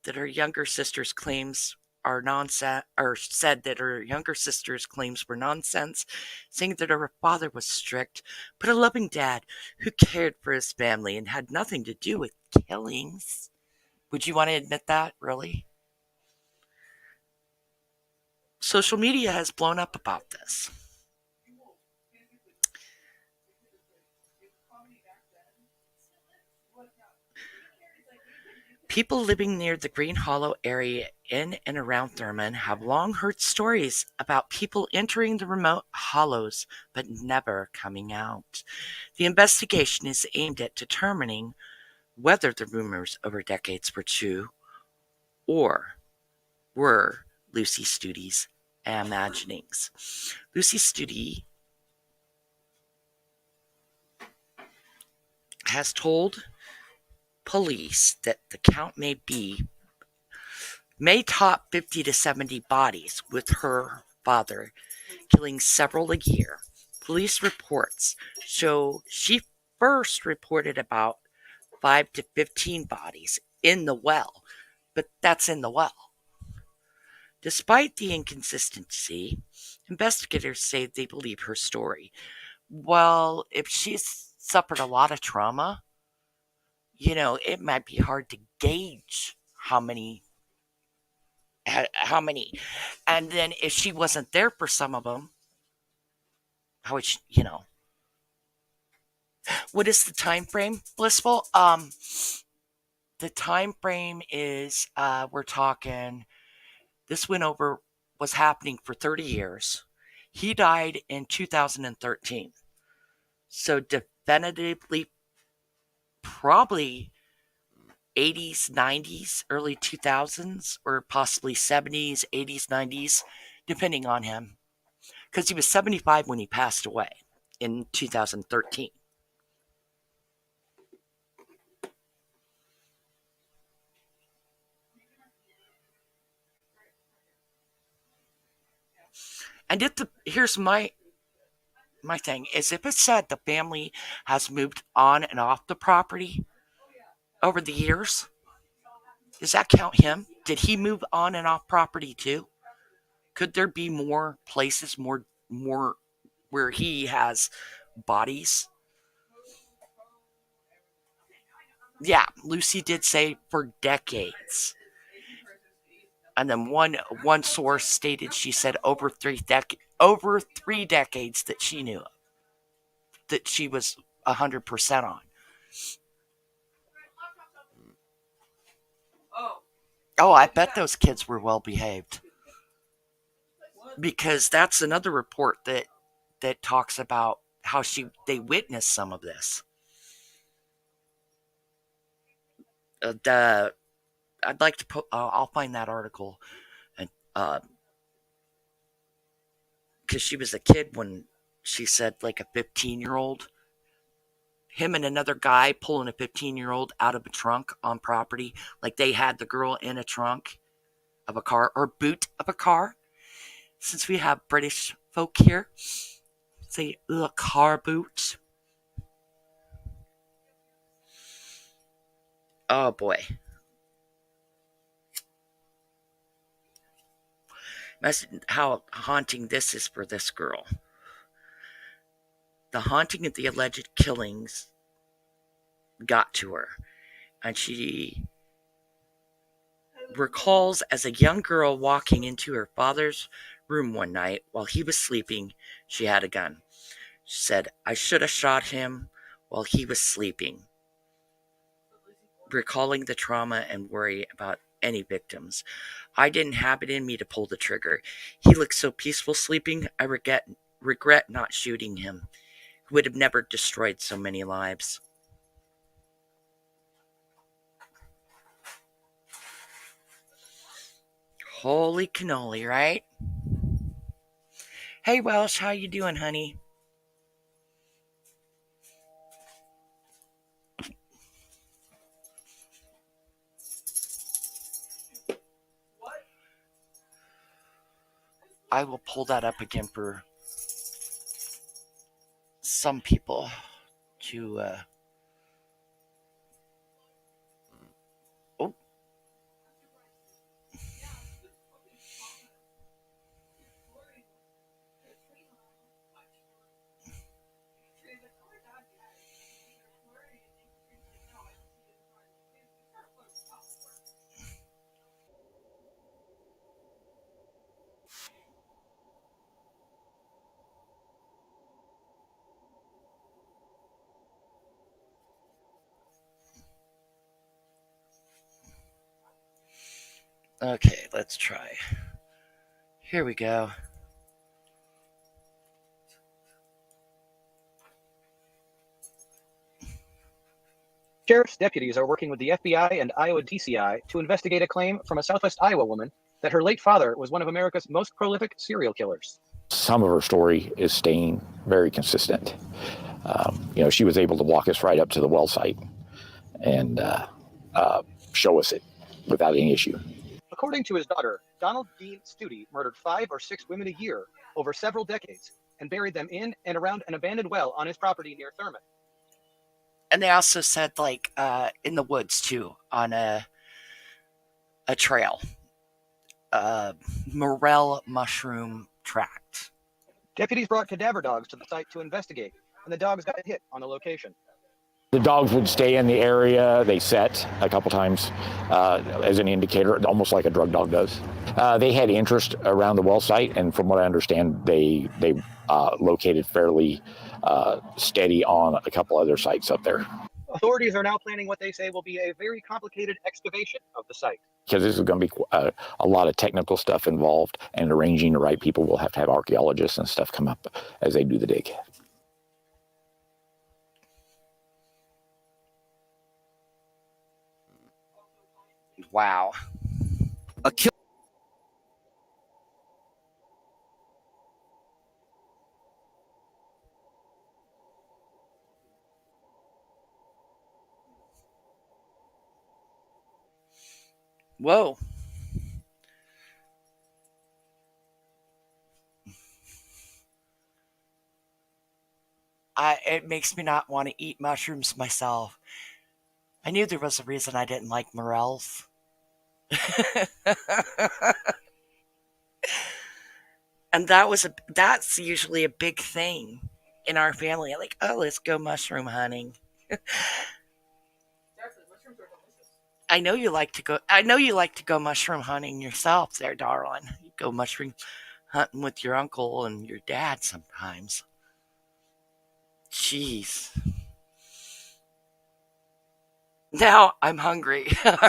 that her younger sister's claims are nonsense, or said that her younger sister's claims were nonsense, saying that her father was strict, but a loving dad who cared for his family and had nothing to do with killings. Would you want to admit that, really? Social media has blown up about this. People living near the Green Hollow area in and around Thurman have long heard stories about people entering the remote hollows but never coming out. The investigation is aimed at determining whether the rumors over decades were true or were Lucy Studi's imaginings. Lucy Studi has told police that the count may top 50 to 70 bodies, with her father killing several a year. Police reports show she first reported about 5 to 15 bodies in the well, but that's in the well. Despite the inconsistency, investigators say they believe her story. Well, if she's suffered a lot of trauma, it might be hard to gauge how many. And then if she wasn't there for some of them, how would she, what is the time frame, Blissful? The time frame is, we're talking, this was happening for 30 years. He died in 2013. So definitively, probably 80s, 90s, early 2000s, or possibly 70s, 80s, 90s, depending on him. Because he was 75 when he passed away. in 2013. And here's my thing is, if it said the family has moved on and off the property over the years, does that count him? Did he move on and off property too? Could there be more places, more where he has bodies? Yeah, Lucy did say for decades. And then one source stated, she said over 3 decades that she knew of, that she was 100% on. Oh, I bet those kids were well behaved, because that's another report that talks about how they witnessed some of this. I'd like to put. I'll find that article, and because she was a kid when she said, like, a 15-year-old, him and another guy pulling a 15-year-old out of a trunk on property, like they had the girl in a trunk of a car or boot of a car. Since we have British folk here, say a car boot. Oh boy. Imagine how haunting this is for this girl. The haunting of the alleged killings got to her, and she recalls as a young girl walking into her father's room one night while he was sleeping. She had a gun. She said, "I should have shot him while he was sleeping," recalling the trauma and worry about any victims. "I didn't have it in me to pull the trigger. He looked so peaceful sleeping. I regret not shooting him. He would have never destroyed so many lives." Holy cannoli, right? Hey Welsh, how you doing, honey? I will pull that up again for some people to oh. Okay, let's try. Here we go. Sheriff's deputies are working with the FBI and Iowa DCI to investigate a claim from a Southwest Iowa woman that her late father was one of America's most prolific serial killers. Some of her story is staying very consistent. She was able to walk us right up to the well site and show us it without any issue. According to his daughter, Donald Dean Studi murdered 5 or 6 women a year over several decades and buried them in and around an abandoned well on his property near Thurman. And they also said, like, in the woods too, on a trail, morel mushroom tract. Deputies brought cadaver dogs to the site to investigate, and the dogs got hit on the location. The dogs would stay in the area. They set a couple times as an indicator, almost like a drug dog does. They had interest around the well site, and from what I understand, they located fairly steady on a couple other sites up there. Authorities are now planning what they say will be a very complicated excavation of the site. Because this is going to be a lot of technical stuff involved, and arranging the right people. Will have to have archaeologists and stuff come up as they do the dig. Wow. A kill. Whoa. It makes me not want to eat mushrooms myself. I knew there was a reason I didn't like morels. And that's usually a big thing in our family. Like, oh, let's go mushroom hunting. I know you like to go mushroom hunting yourself there, darling. You go mushroom hunting with your uncle and your dad sometimes. Jeez. Now I'm hungry.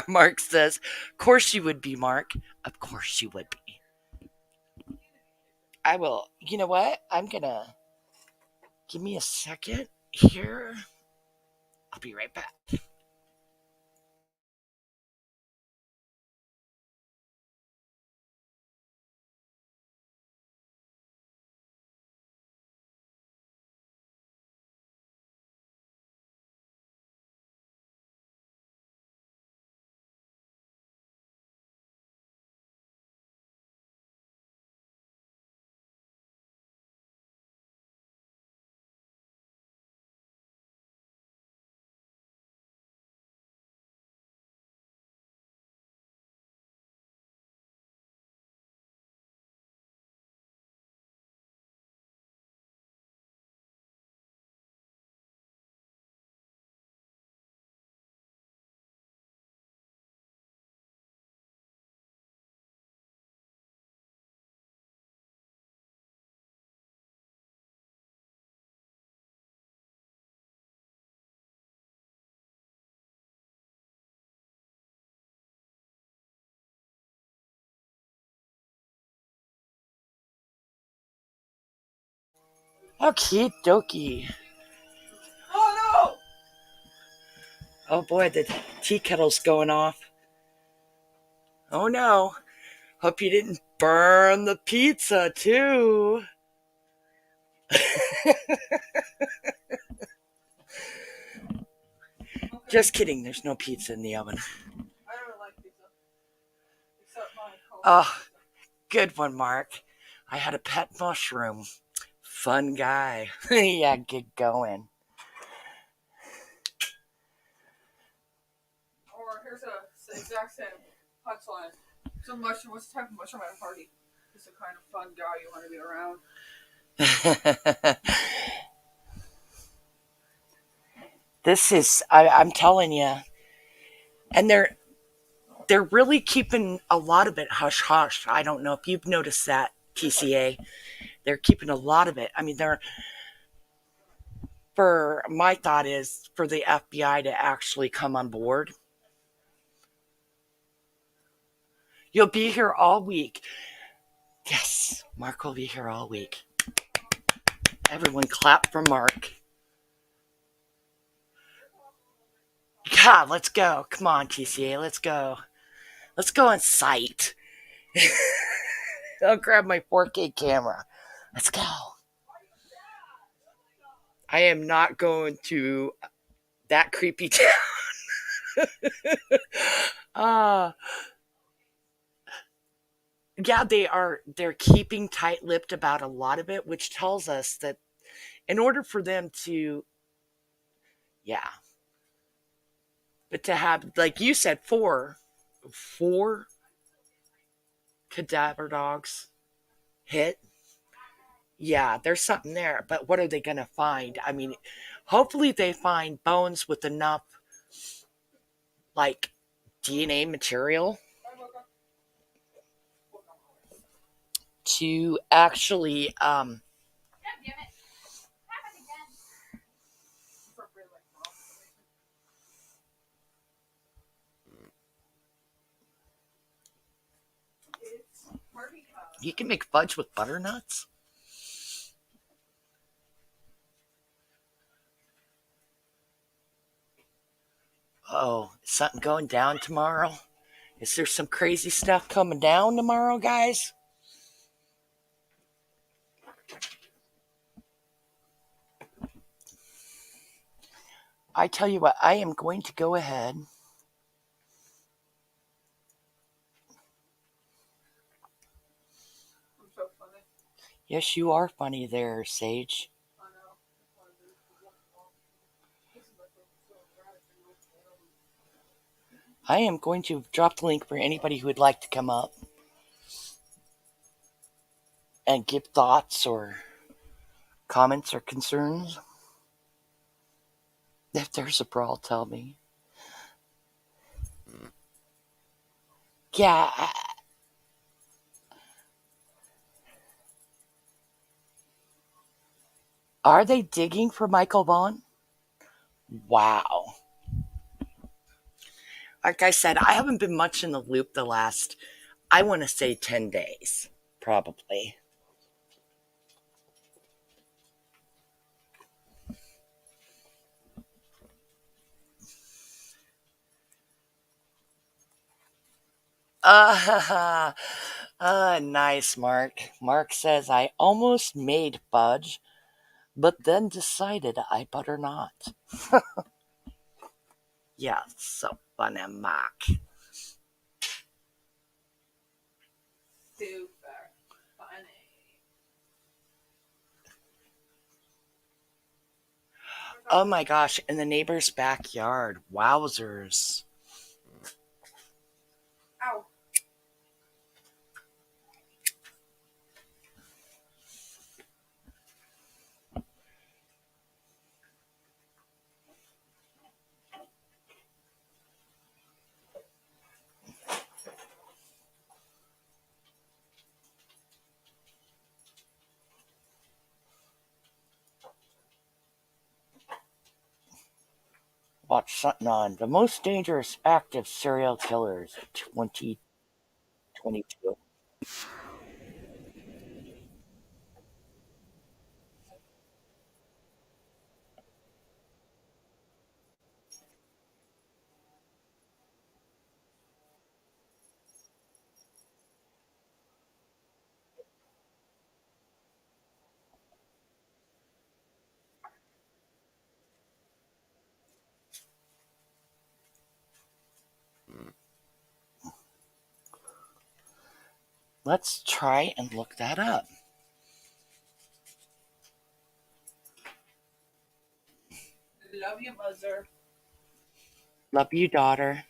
Mark says, of course you would be, Mark. Of course you would be. I will. You know what? I'm gonna give me a second here. I'll be right back. Okie dokie. Oh no! Oh boy, the tea kettle's going off. Oh no. Hope you didn't burn the pizza too. Just kidding, there's no pizza in the oven. I don't like pizza. Except my Oh, good one, Mark. I had a pet mushroom. Fun guy. Yeah, get going. Or here's the exact same punchline. Some mushroom, what's the type of mushroom at a party? Just the kind of fun guy you want to be around. This is, I'm telling you, and they're really keeping a lot of it hush hush. I don't know if you've noticed that, TCA. They're keeping a lot of it. I mean, my thought is for the FBI to actually come on board. You'll be here all week. Yes, Mark will be here all week. Everyone clap for Mark. God, let's go. Come on, TCA, let's go. Let's go on site. I'll grab my 4K camera. Let's go. I am not going to that creepy town. Yeah, they're keeping tight-lipped about a lot of it, which tells us that in order for them to, yeah, but to have, like you said, four cadaver dogs hit, yeah, there's something there. But what are they going to find? I mean, hopefully they find bones with enough, like, DNA material to actually, you can make fudge with butternuts? Oh, is something going down tomorrow? Is there some crazy stuff coming down tomorrow, guys? I tell you what, I am going to go ahead. Yes, you are funny there, Sage. I am going to drop the link for anybody who would like to come up and give thoughts or comments or concerns. If there's a brawl, tell me. Yeah. Are they digging for Michael Vaughn? Wow. Like I said, I haven't been much in the loop the last, I want to say 10 days, probably. Nice, Mark. Mark says, I almost made fudge, but then decided I better not. Yeah, so funny, Mark. Super funny. Oh my gosh, in the neighbor's backyard. Wowzers. Ow. Watch something on the most dangerous active serial killers of 2022. Let's try and look that up. Love you, mother. Love you, daughter.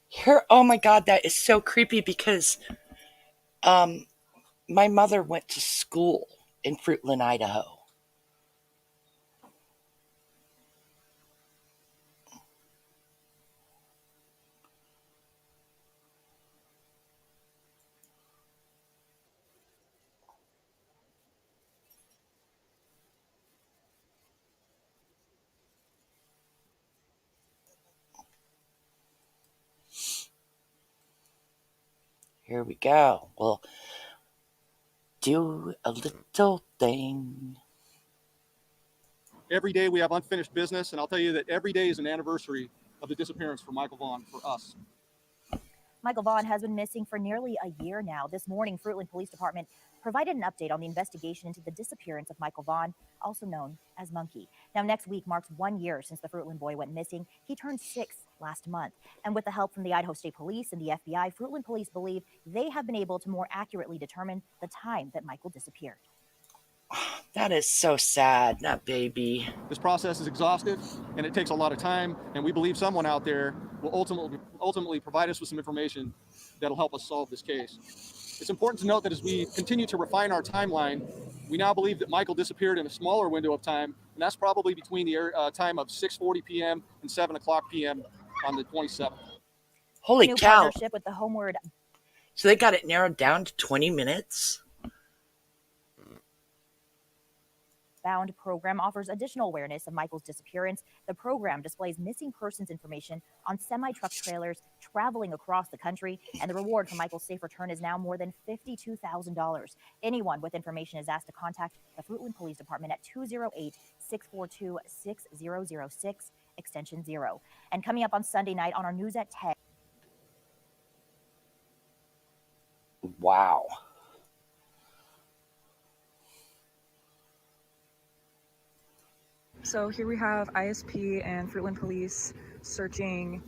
Here, oh my god, that is so creepy because my mother went to school in Fruitland, Idaho. Here we go. We'll do a little thing. Every day we have unfinished business, and I'll tell you that every day is an anniversary of the disappearance for Michael Vaughn for us. Michael Vaughn has been missing for nearly a year now. This morning, Fruitland Police Department provided an update on the investigation into the disappearance of Michael Vaughn, also known as Monkey. Now, next week marks 1 year since the Fruitland boy went missing. He turned 6 last month. And with the help from the Idaho State Police and the FBI, Fruitland Police believe they have been able to more accurately determine the time that Michael disappeared. That is so sad, that baby. This process is exhaustive, and it takes a lot of time, and we believe someone out there will ultimately provide us with some information that'll help us solve this case. It's important to note that as we continue to refine our timeline, we now believe that Michael disappeared in a smaller window of time, and that's probably between the time of 6:40 p.m. and 7 o'clock p.m. on the 27th. Holy New cow. partnership with the Homeward So they got it narrowed down to 20 minutes? Bound program offers additional awareness of Michael's disappearance. The program displays missing persons information on semi-truck trailers traveling across the country, and the reward for Michael's safe return is now more than $52,000. Anyone with information is asked to contact the Fruitland Police Department at 208-642-6006, extension 0. And coming up on Sunday night on our news at 10. Wow. So here we have ISP and Fruitland Police searching.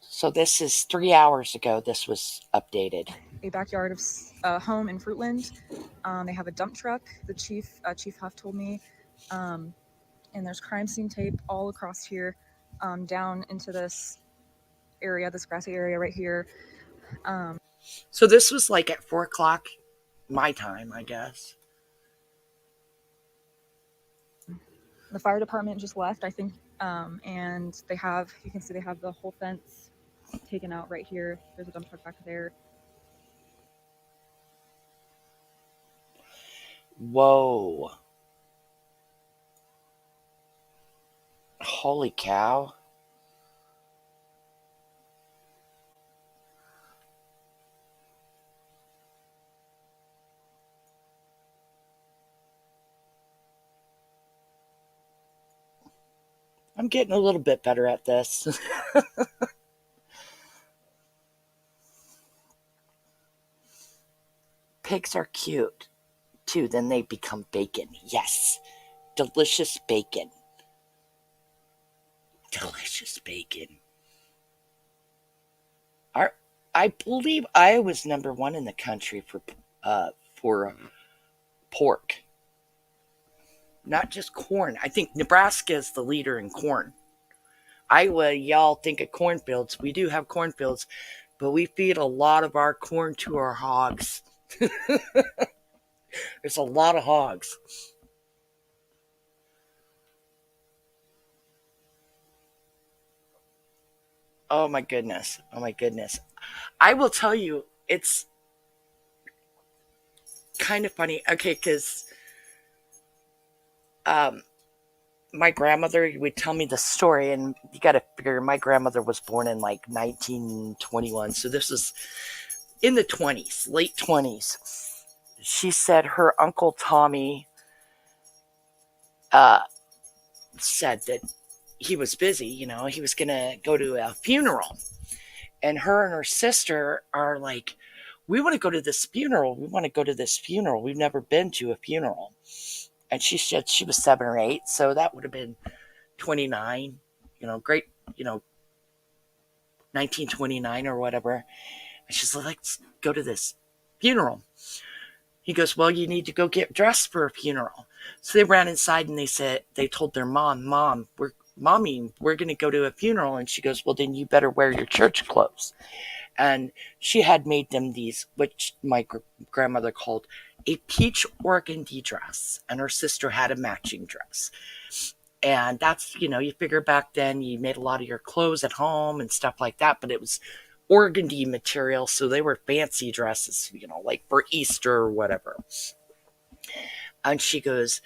So this is 3 hours ago. This was updated. A backyard of a home in Fruitland. They have a dump truck. The Chief Huff told me, and there's crime scene tape all across here, down into this area, this grassy area right here. So this was like at 4 o'clock my time, I guess. The fire department just left, I think, and you can see they have the whole fence taken out right here. There's a dump truck back there. Whoa. Holy cow. I'm getting a little bit better at this. Pigs are cute, too. Then they become bacon. Yes. Delicious bacon. Delicious bacon. I believe Iowa's #1 in the country for pork. Not just corn. I think Nebraska is the leader in corn. Iowa, y'all think of cornfields. We do have cornfields, but we feed a lot of our corn to our hogs. There's a lot of hogs. Oh my goodness. Oh my goodness. I will tell you, it's kind of funny. Okay, because my grandmother would tell me the story, and you got to figure my grandmother was born in like 1921, so this was in the 20s, late 20s. She said her Uncle Tommy said that he was busy, he was going to go to a funeral, and her sister are like, we want to go to this funeral. We've never been to a funeral. And she said she was 7 or 8, so that would have been 29, great, 1929 or whatever. And she's like, let's go to this funeral. He goes, well, you need to go get dressed for a funeral. So they ran inside and they told their mom, we're going to go to a funeral. And she goes, well, then you better wear your church clothes. And she had made them these, which my grandmother called a peach organdy dress, and her sister had a matching dress. And that's, you figure back then you made a lot of your clothes at home and stuff like that, but it was organdy material, so they were fancy dresses, like for Easter or whatever. And she goes,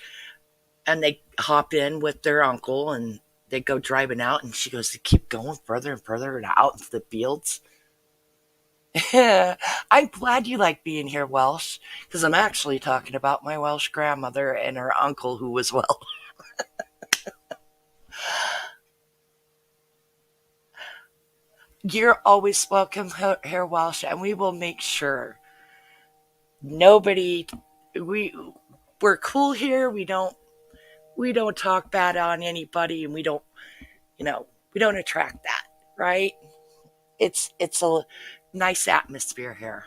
and they hop in with their uncle, and they go driving out, and she goes, they keep going further and further out into the fields. I'm glad you like being here, Welsh, because I'm actually talking about my Welsh grandmother and her uncle who was well. You're always welcome here, Welsh, and we will make sure we're cool here. We don't talk bad on anybody, and we don't attract that, right? It's a nice atmosphere here.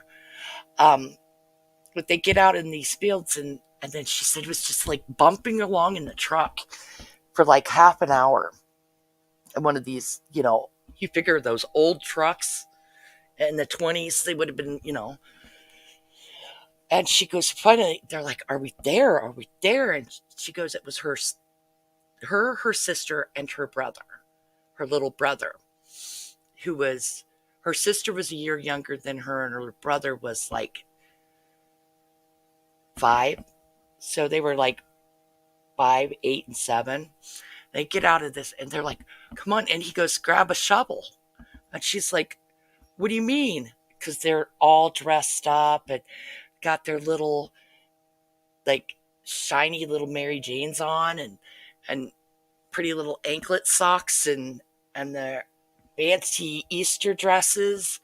But they get out in these fields, and then she said it was just like bumping along in the truck for like half an hour. And one of these, you figure those old trucks in the 20s, they would have been, And she goes, finally, they're like, are we there? Are we there? And she goes, it was her sister, and her brother, her little brother, her sister was a year younger than her, and her brother was like 5. So they were like 5, 8, and 7. They get out of this, and they're like, come on. And he goes, grab a shovel. And she's like, what do you mean? Because they're all dressed up and got their little, like, shiny little Mary Janes on, and pretty little anklet socks, and their fancy Easter dresses,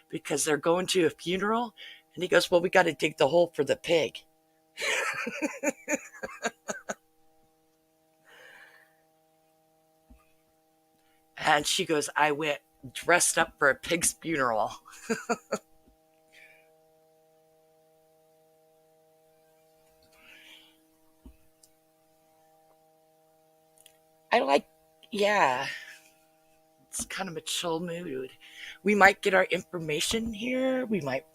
because they're going to a funeral. And he goes, well, we got to dig the hole for the pig. And she goes, I went dressed up for a pig's funeral. I like, yeah, it's kind of a chill mood. We might get our information here. We might,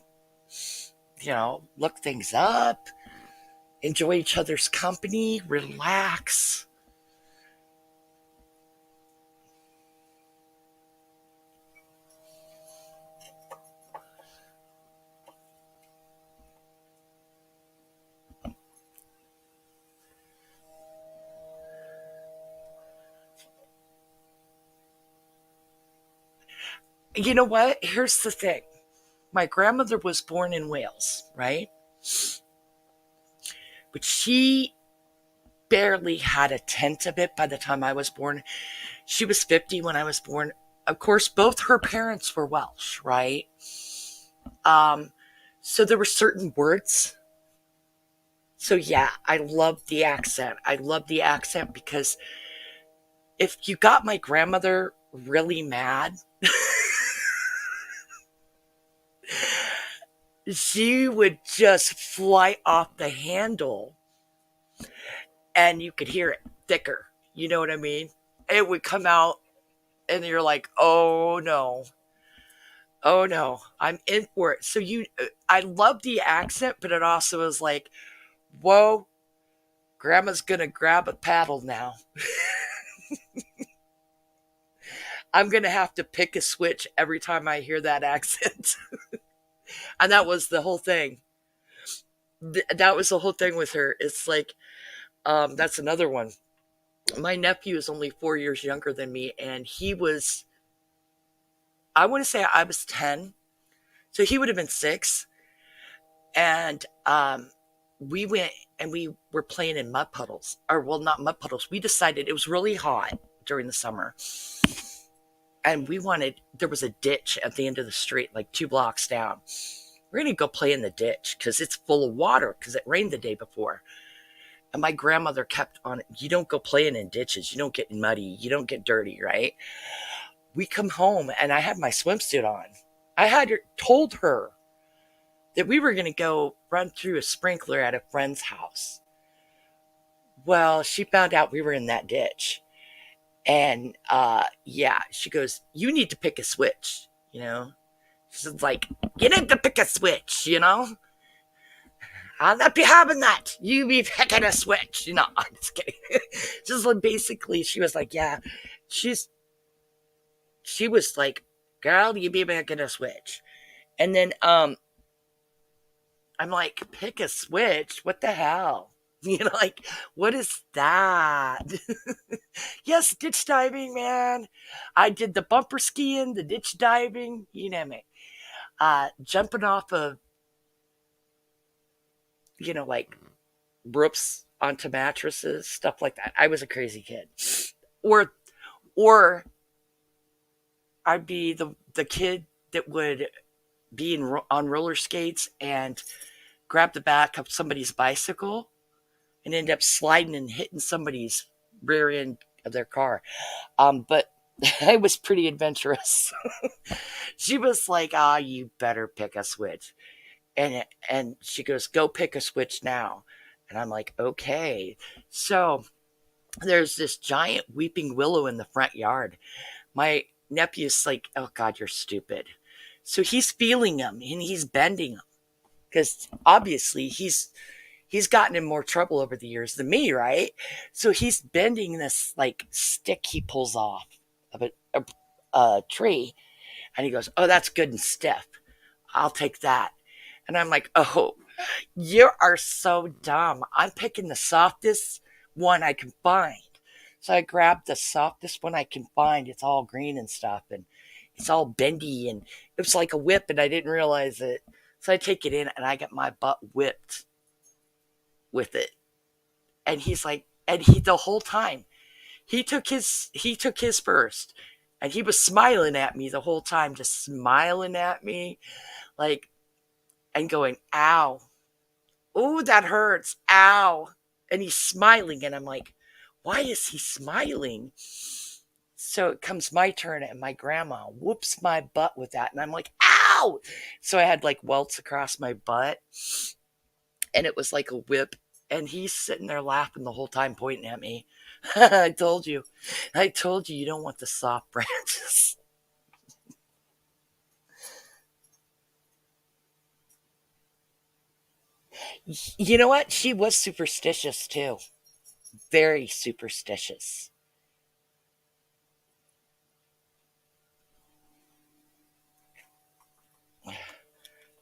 look things up, enjoy each other's company, relax. You know what? Here's the thing. My grandmother was born in Wales, right? But she barely had a tenth of it by the time I was born. She was 50 when I was born. Of course, both her parents were Welsh, right? So there were certain words. So yeah, I love the accent. I love the accent because if you got my grandmother really mad, she would just fly off the handle and you could hear it thicker. You know what I mean? It would come out and you're like, oh no. Oh no, I'm in for it. So I love the accent, but it also is like, whoa, grandma's gonna grab a paddle now. I'm gonna have to pick a switch every time I hear that accent. And that was the whole thing. That was the whole thing with her. It's like, that's another one. My nephew is only 4 years younger than me, and he was, I want to say I was 10. So he would have been 6. And we went and we were playing in mud puddles. Or, well, not mud puddles. We decided it was really hot during the summer. And there was a ditch at the end of the street, like 2 blocks down. We're going to go play in the ditch because it's full of water because it rained the day before. And my grandmother kept on, you don't go playing in ditches. You don't get muddy. You don't get dirty, right? We come home and I had my swimsuit on. I had told her that we were going to go run through a sprinkler at a friend's house. Well, she found out we were in that ditch. And yeah, she goes, you need to pick a switch, She's like, you need to pick a switch, I'll not be having that. You be picking a switch. I'm just kidding. Just like basically, she was like, yeah, she was like, girl, you be picking a switch. And then I'm like, pick a switch? What the hell? Like, what is that? Yes, ditch diving, man. I did the bumper skiing, the ditch diving, you name it. Jumping off of, like ropes onto mattresses, stuff like that. I was a crazy kid. Or I'd be the kid that would be on roller skates and grab the back of somebody's bicycle and end up sliding and hitting somebody's rear end of their car. But I was pretty adventurous. She was like, you better pick a switch. And she goes, go pick a switch now. And I'm like, okay. So there's this giant weeping willow in the front yard. My nephew's like, oh God, you're stupid. So he's feeling them and he's bending them because obviously he's gotten in more trouble over the years than me, right? So he's bending this like stick he pulls off of a tree, and he goes, oh, that's good and stiff. I'll take that. And I'm like, oh, you are so dumb. I'm picking the softest one I can find. So I grabbed the softest one I can find. It's all green and stuff, and it's all bendy, and it was like a whip, and I didn't realize it. So I take it in, and I get my butt whipped with it. And he's like, and he the whole time, he took his first, and he was smiling at me the whole time, just smiling at me, like, and going, ow. Oh, that hurts. Ow. And he's smiling, and I'm like, why is he smiling? So it comes my turn, and my grandma whoops my butt with that. And I'm like, ow! So I had like welts across my butt, and it was like a whip. And he's sitting there laughing the whole time, pointing at me. I told you. I told you don't want the soft branches. You know what? She was superstitious too. Very superstitious.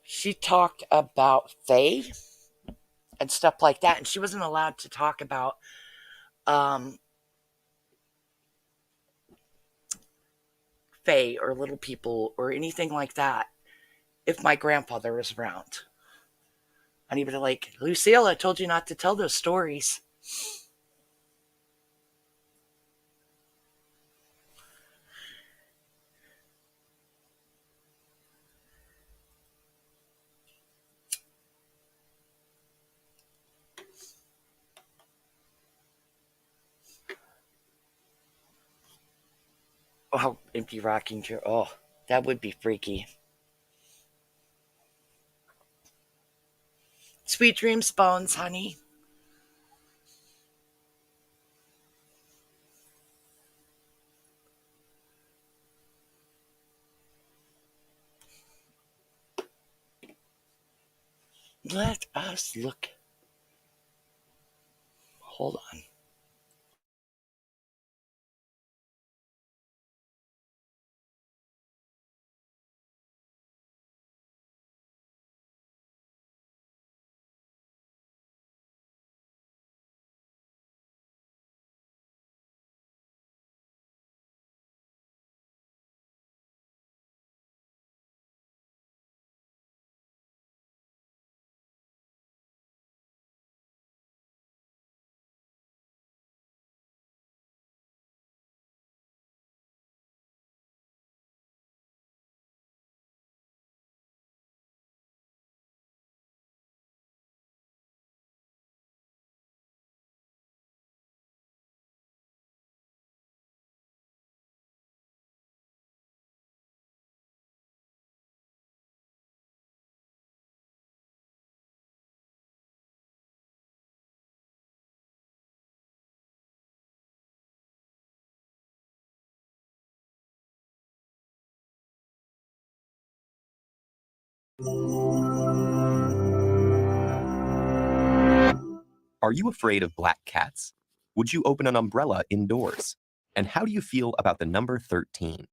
She talked about Faye and stuff like that, and she wasn't allowed to talk about Faye or little people or anything like that if my grandfather was around. And he'd be like, Lucille, I told you not to tell those stories. Oh, empty rocking chair. Oh, that would be freaky. Sweet dreams, Bones, honey. Let us look. Hold on. Are you afraid of black cats? Would you open an umbrella indoors? And how do you feel about the number 13?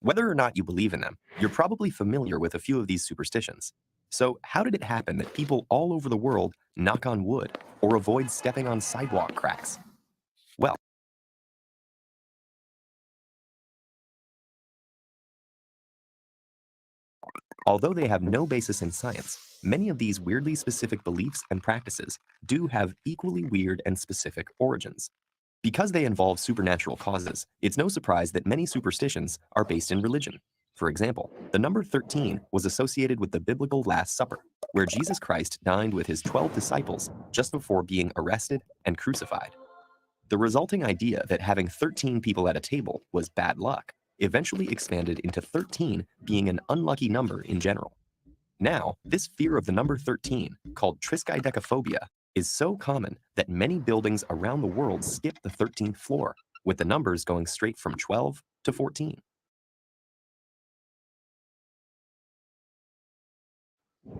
Whether or not you believe in them, you're probably familiar with a few of these superstitions. So, how did it happen that people all over the world knock on wood or avoid stepping on sidewalk cracks? Well, although they have no basis in science, many of these weirdly specific beliefs and practices do have equally weird and specific origins. Because they involve supernatural causes, it's no surprise that many superstitions are based in religion. For example, the number 13 was associated with the biblical Last Supper, where Jesus Christ dined with his 12 disciples just before being arrested and crucified. The resulting idea that having 13 people at a table was bad luck eventually expanded into 13 being an unlucky number in general. Now, this fear of the number 13, called triskaidekaphobia, is so common that many buildings around the world skip the 13th floor, with the numbers going straight from 12 to 14.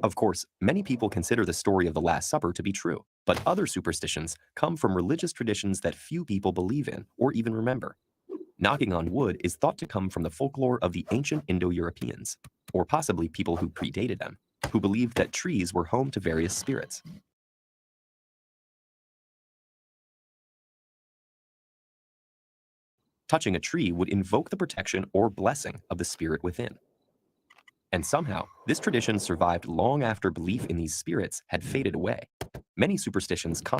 Of course, many people consider the story of the Last Supper to be true, but other superstitions come from religious traditions that few people believe in or even remember. Knocking on wood is thought to come from the folklore of the ancient Indo-Europeans, or possibly people who predated them, who believed that trees were home to various spirits. Touching a tree would invoke the protection or blessing of the spirit within. And somehow, this tradition survived long after belief in these spirits had faded away. Many superstitions come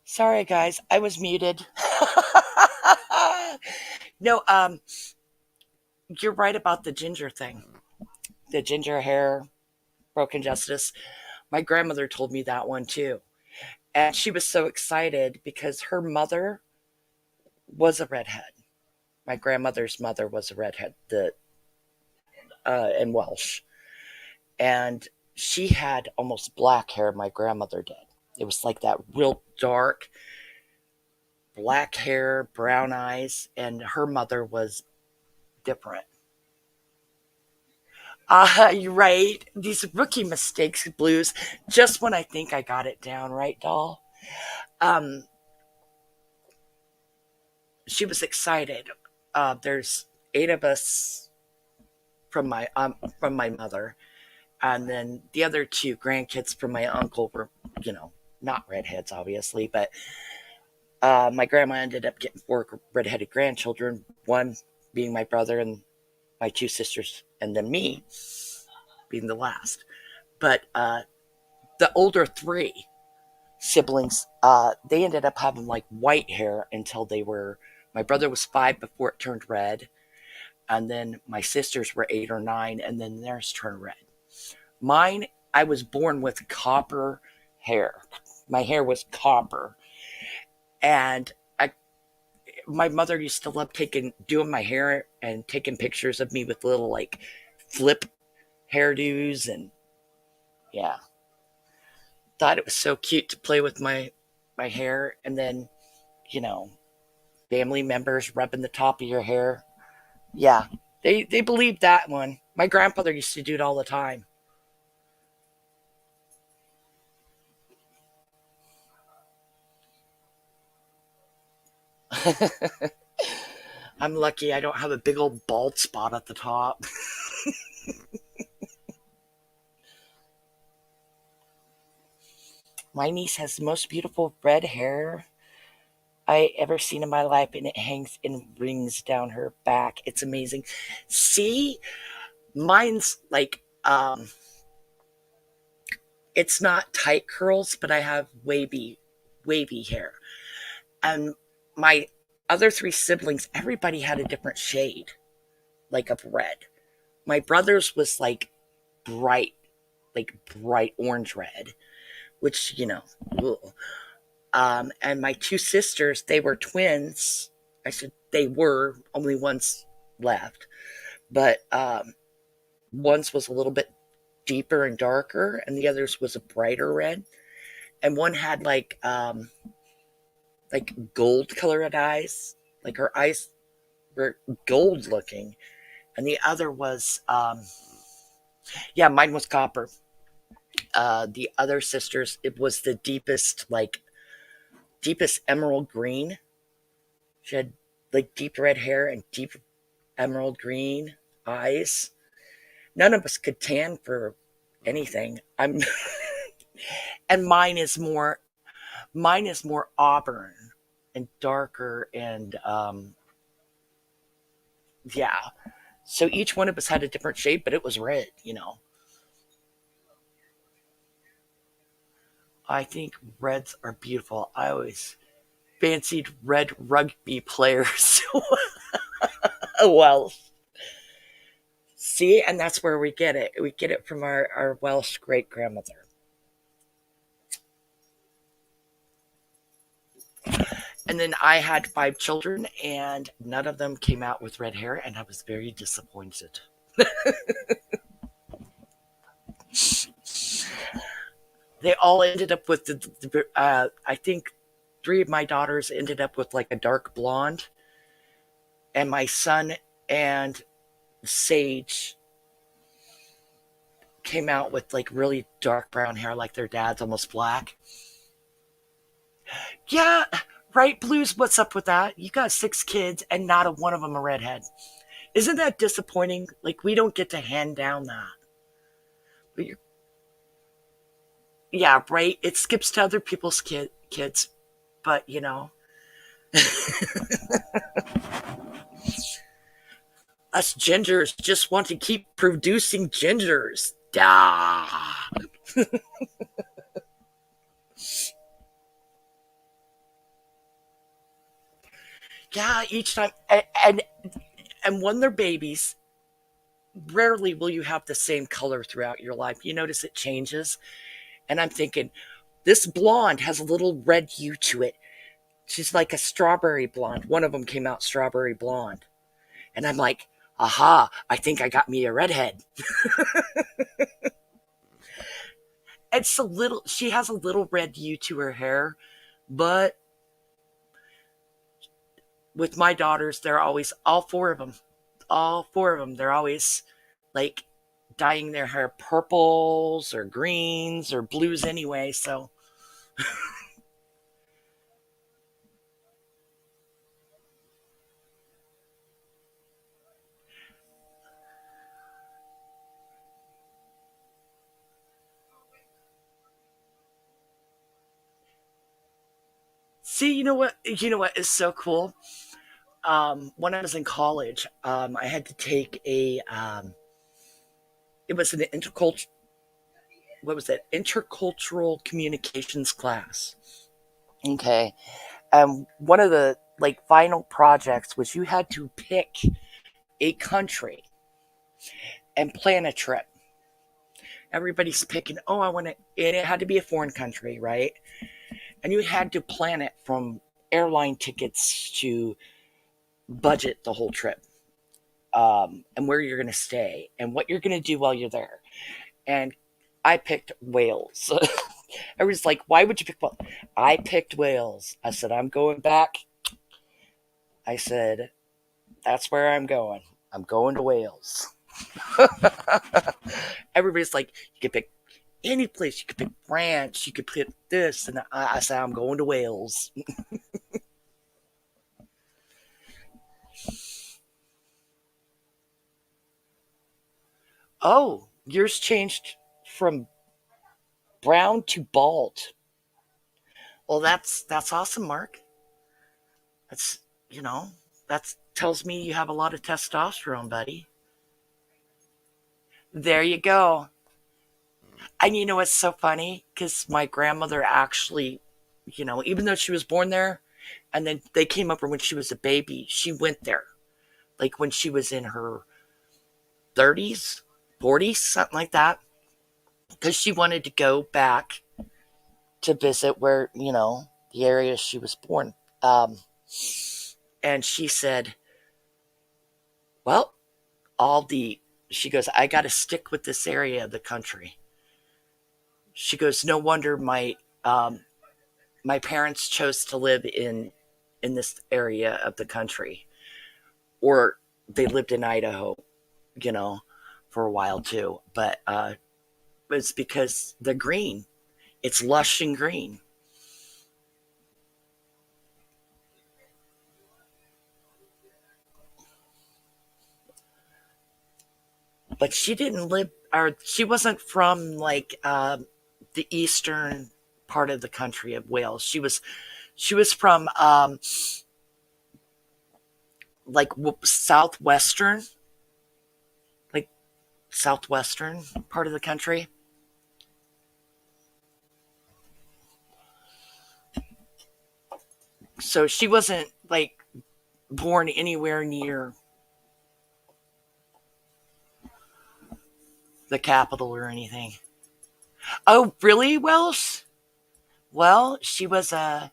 Sorry, guys, I was muted. No, you're right about the ginger thing. The ginger hair, broken justice. My grandmother told me that one too. And she was so excited because her mother was a redhead. My grandmother's mother was a redhead, in Welsh. And she had almost black hair, my grandmother did. It was like that real dark black hair, brown eyes, and her mother was different. You're right. These rookie mistakes, Blues, just when I think I got it down, right, doll? She was excited. There's 8 of us from my mother, and then the other 2 grandkids from my uncle were, not redheads, obviously, but my grandma ended up getting 4 redheaded grandchildren, one being my brother and my 2 sisters, and then me being the last. But the older 3 siblings, they ended up having like white hair until they were, my brother was 5 before it turned red, and then my sisters were 8 or 9, and then theirs turned red. Mine, I was born with copper hair. My hair was copper. And my mother used to love doing my hair and taking pictures of me with little like flip hairdos, and yeah. Thought it was so cute to play with my hair, and then, family members rubbing the top of your hair. Yeah, they believed that one. My grandfather used to do it all the time. I'm lucky I don't have a big old bald spot at the top. My niece has the most beautiful red hair I ever seen in my life, and it hangs in rings down her back. It's amazing. See, mine's like, it's not tight curls, but I have wavy hair. And my other 3 siblings, everybody had a different shade, like of red. My brother's was like bright orange red, which, ugh. And my 2 sisters, they were twins. I said they were, only one's left. But one's was a little bit deeper and darker, and the other's was a brighter red. And one had like gold colored eyes. Like her eyes were gold looking. And the other was, mine was copper. The other sister's, it was the deepest emerald green. She had like deep red hair and deep emerald green eyes. None of us could tan for anything. And mine is more auburn and darker, and yeah. So each one of us had a different shape, but it was red, I think reds are beautiful. I always fancied red rugby players. Well, see, and that's where we get it. We get it from our Welsh great grandmother. And then I had 5 children, and none of them came out with red hair, and I was very disappointed. They all ended up with I think 3 of my daughters ended up with like a dark blonde, and my son and Sage came out with like really dark brown hair, like their dad's, almost black. Yeah, right, Blues, what's up with that? You got 6 kids and not a one of them a redhead. Isn't that disappointing? Like, we don't get to hand down that. But yeah, right, it skips to other people's kids, but us gingers just want to keep producing gingers. Duh. Yeah, each time. And when they're babies, rarely will you have the same color throughout your life. You notice it changes. And I'm thinking, this blonde has a little red hue to it. She's like a strawberry blonde. One of them came out strawberry blonde. And I'm like, aha, I think I got me a redhead. She has a little red hue to her hair, but with my daughters, they're always, all four of them, they're always like dyeing their hair purples or greens or blues anyway, so. See, you know what is so cool? When I was in college, I had to take it was an intercultural communications class. Okay. One of the like final projects was you had to pick a country and plan a trip. Everybody's picking, oh, and it had to be a foreign country, right? And you had to plan it from airline tickets to budget the whole trip, and where you're going to stay and what you're going to do while you're there. And I picked Wales. Everyone's like, why would you pick Wales? I picked Wales. I said, I'm going back. I said, that's where I'm going. I'm going to Wales. Everybody's like, you could pick any place. You could pick France. You could pick this. And I said, I'm going to Wales. Oh, yours changed from brown to bald. Well, that's awesome, Mark. That's, that tells me you have a lot of testosterone, buddy. There you go. And you know what's so funny? Because my grandmother actually, even though she was born there, and then they came up when she was a baby, she went there. Like when she was in her 30s, 40s, something like that. Because she wanted to go back to visit where, the area she was born. And she said, well, she goes, I got to stick with this area of the country. She goes, no wonder my parents chose to live in this area of the country, or they lived in Idaho, for a while too. But it's because the green, it's lush and green. But she didn't live, or she wasn't from like the eastern part of the country of Wales. She was from like southwestern part of the country. So she wasn't like born anywhere near the capital or anything. Oh, really, Welsh? Well, she was a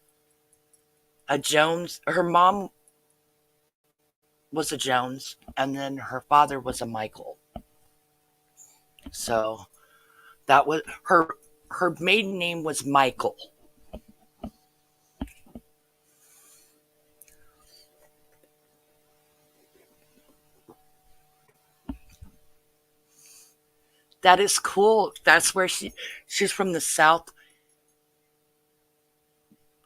Jones. Her mom was a Jones, and then her father was a Michael. So that was her maiden name was Michael. That is cool. That's where she's from, the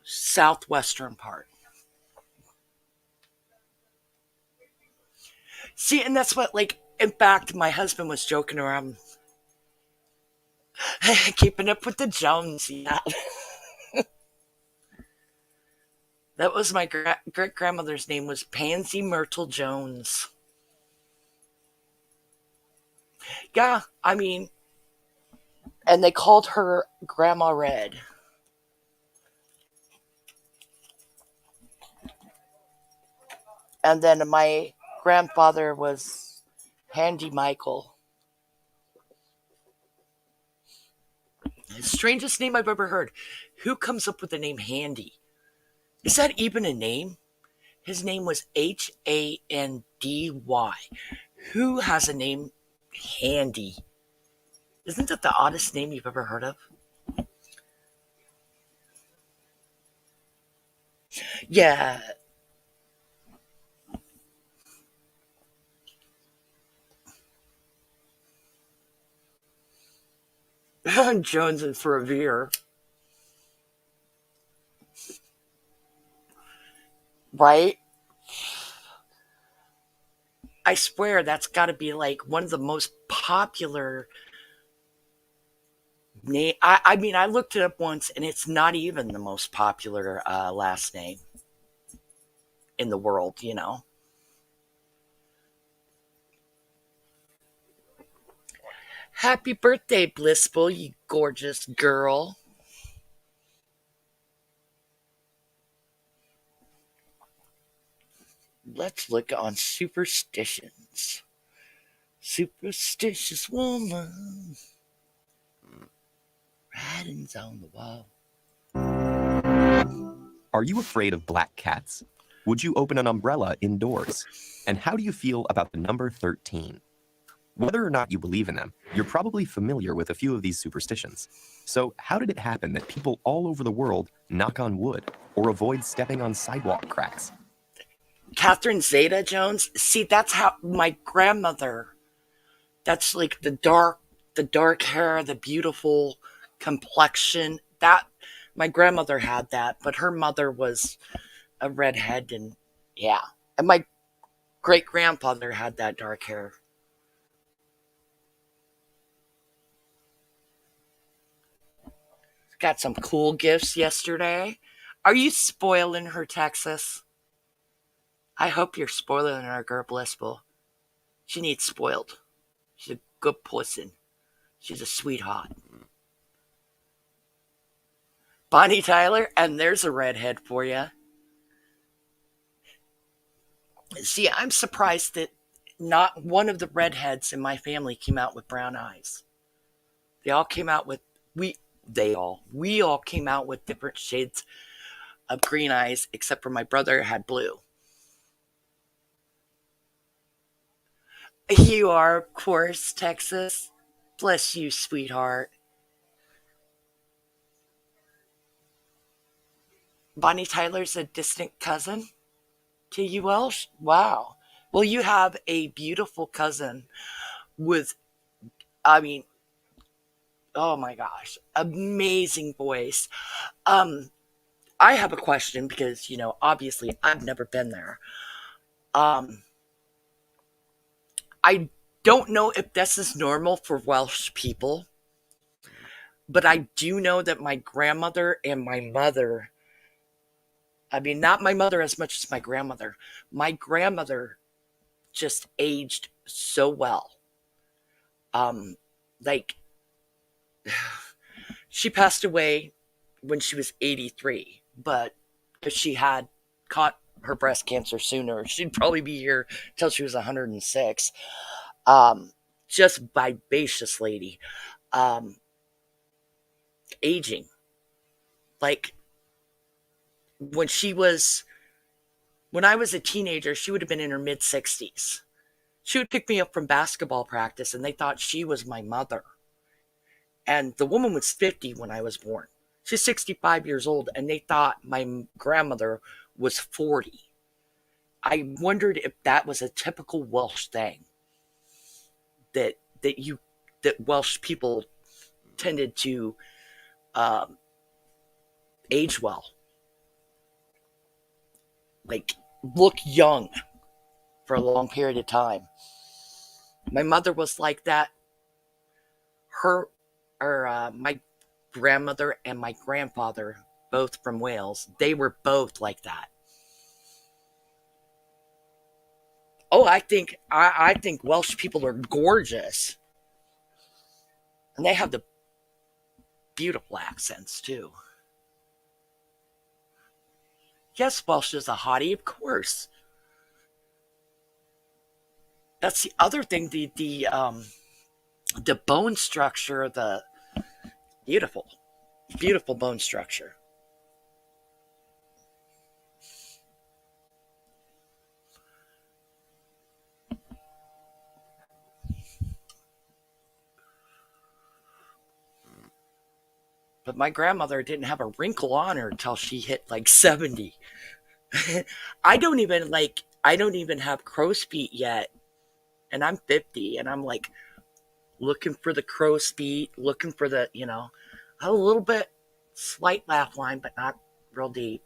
southwestern part. See, and that's what, like, in fact, my husband was joking around, keeping up with the Jones. Yeah. That was my great grandmother's name, was Pansy Myrtle Jones. Yeah, I mean, and they called her Grandma Red. And then my grandfather was Handy Michael. Strangest name I've ever heard. Who comes up with the name Handy? Is that even a name? His name was Handy. Who has a name Handy? Isn't that the oddest name you've ever heard of? Yeah. Jones and for a beer. Right? I swear that's got to be like one of the most popular name. I mean, I looked it up once, and it's not even the most popular last name in the world, you know. Happy birthday, Blissful, you gorgeous girl. Let's look on superstitions. Superstitious woman. Writings on the wall. Are you afraid of black cats? Would you open an umbrella indoors? And how do you feel about the number 13? Whether or not you believe in them, you're probably familiar with a few of these superstitions. So how did it happen that people all over the world knock on wood or avoid stepping on sidewalk cracks? Catherine Zeta-Jones. See, that's how my grandmother. That's like the dark hair, the beautiful complexion. That my grandmother had that, but her mother was a redhead, and yeah. And my great grandfather had that dark hair. Got some cool gifts yesterday. Are you spoiling her, Texas? I hope you're spoiling her, girl Blissful. She needs spoiled. She's a good person. She's a sweetheart. Bonnie Tyler, and there's a redhead for you. See, I'm surprised that not one of the redheads in my family came out with brown eyes. They all came out with we all came out with different shades of green eyes, except for my brother had blue. You are, of course, Texas. Bless you, sweetheart. Bonnie Tyler's a distant cousin to you, Welsh? Wow. Well, you have a beautiful cousin with, I mean, oh my gosh, amazing voice. I have a question because, you know, obviously I've never been there. I don't know if this is normal for Welsh people, but I do know that my grandmother and my mother, I mean, not my mother as much as my grandmother just aged so well. Like, she passed away when she was 83, but if she had caught her breast cancer sooner, she'd probably be here till she was 106. Just vivacious lady. Aging. Like, when I was a teenager, she would have been in her mid 60s. She would pick me up from basketball practice, and they thought she was my mother. And the woman was 50 when I was born. She's 65 years old, and they thought my grandmother was 40. I wondered if that was a typical Welsh thing. That Welsh people tended to age well. Like, look young for a long period of time. My mother was like that. My grandmother and my grandfather, both from Wales, they were both like that. Oh, I think Welsh people are gorgeous. And they have the beautiful accents too. Yes, Welsh is a hottie, of course. That's the other thing. The bone structure, the beautiful, beautiful bone structure. But my grandmother didn't have a wrinkle on her until she hit like 70. I don't even have crow's feet yet. And I'm 50 and I'm like looking for the crow's feet, looking for the, a little bit slight laugh line, but not real deep.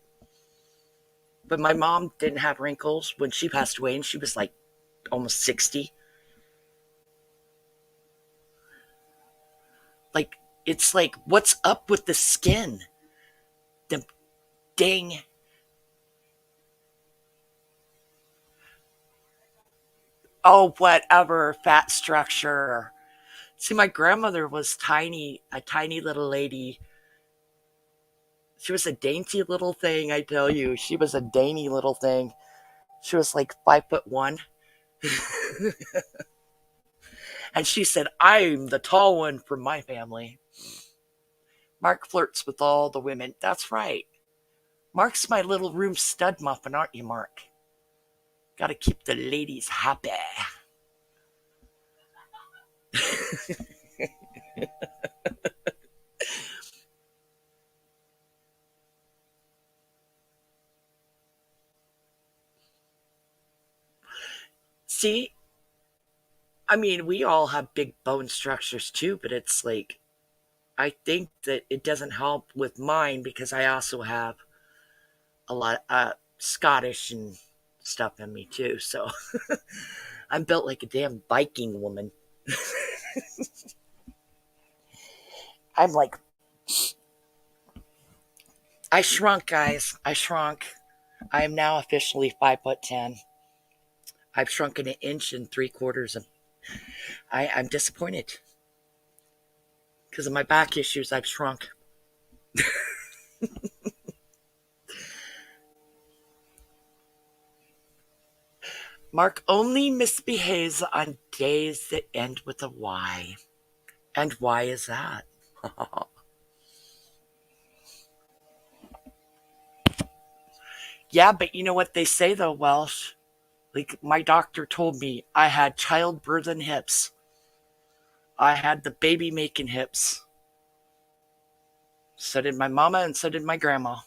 But my mom didn't have wrinkles when she passed away, and she was like almost 60. Like, it's like, what's up with the skin? The dang. Oh, whatever, fat structure. See, my grandmother was tiny, a tiny little lady. She was a dainty little thing, I tell you. She was a dainty little thing. She was like 5'1". And she said, I'm the tall one from my family. Mark flirts with all the women. That's right. Mark's my little room stud muffin, aren't you, Mark? Gotta keep the ladies happy. See, I mean, we all have big bone structures too, but it's like, I think that it doesn't help with mine because I also have a lot of Scottish and stuff in me too. So I'm built like a damn Viking woman. I'm like, I shrunk, guys. I shrunk. I am now officially 5'10". I've shrunken 1 3/4 inches. I'm disappointed. Because of my back issues, I've shrunk. Mark only misbehaves on days that end with a Y. And why is that? Yeah, but you know what they say though, Welsh? Like, my doctor told me I had childbirthing hips. I had the baby making hips. So did my mama and so did my grandma.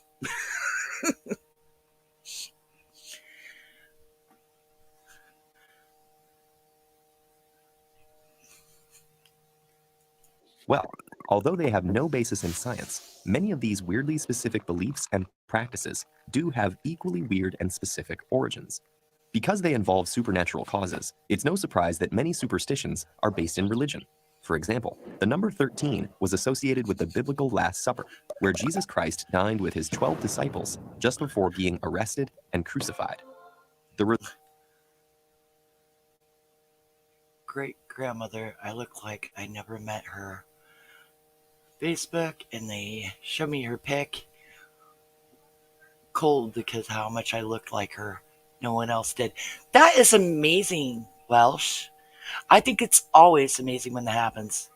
Well, although they have no basis in science, many of these weirdly specific beliefs and practices do have equally weird and specific origins. Because they involve supernatural causes, it's no surprise that many superstitions are based in religion. For example, the number 13 was associated with the biblical Last Supper, where Jesus Christ dined with his 12 disciples just before being arrested and crucified. Great grandmother, I look like I never met her. Facebook, and they show me her pic. Cold because how much I looked like her. No one else did. That is amazing, Welsh. I think it's always amazing when that happens.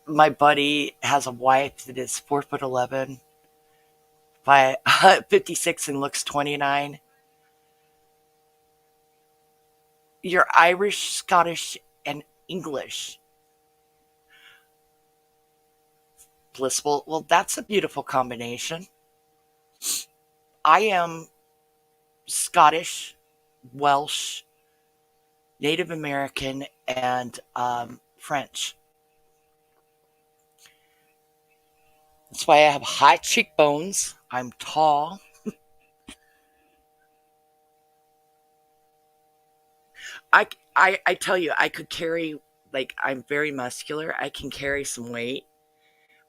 My buddy has a wife that is 4'11", 56 and looks 29. You're Irish, Scottish, and English. Blissful. Well, that's a beautiful combination. I am Scottish, Welsh, Native American, and French. That's why I have high cheekbones. I'm tall. I tell you, I could carry, like, I'm very muscular. I can carry some weight.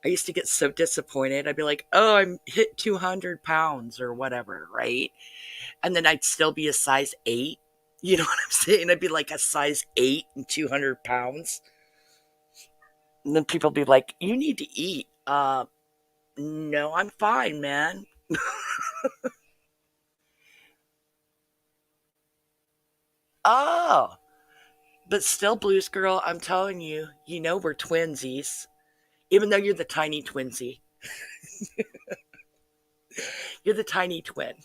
I used to get so disappointed. I'd be like, oh, I'm hit 200 pounds or whatever, right? And then I'd still be a size 8. You know what I'm saying? I'd be like a size 8 and 200 pounds. And then people would be like, you need to eat. No, I'm fine, man. Oh, but still, Blues Girl, I'm telling you, you know we're twinsies. Even though you're the tiny twinsy. You're the tiny twin.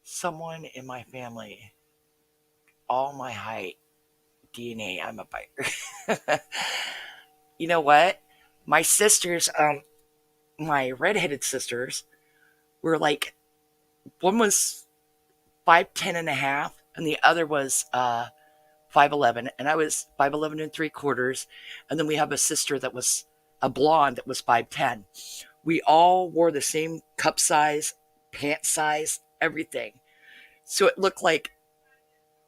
Someone in my family, all my height, DNA, I'm a biter. You know what? My sisters, my redheaded sisters, were like, one was 5'10" and a half, and the other was 5'11", and I was 5'11" and 3/4. And then we have a sister that was a blonde that was 5'10". We all wore the same cup size, pant size, everything. So it looked like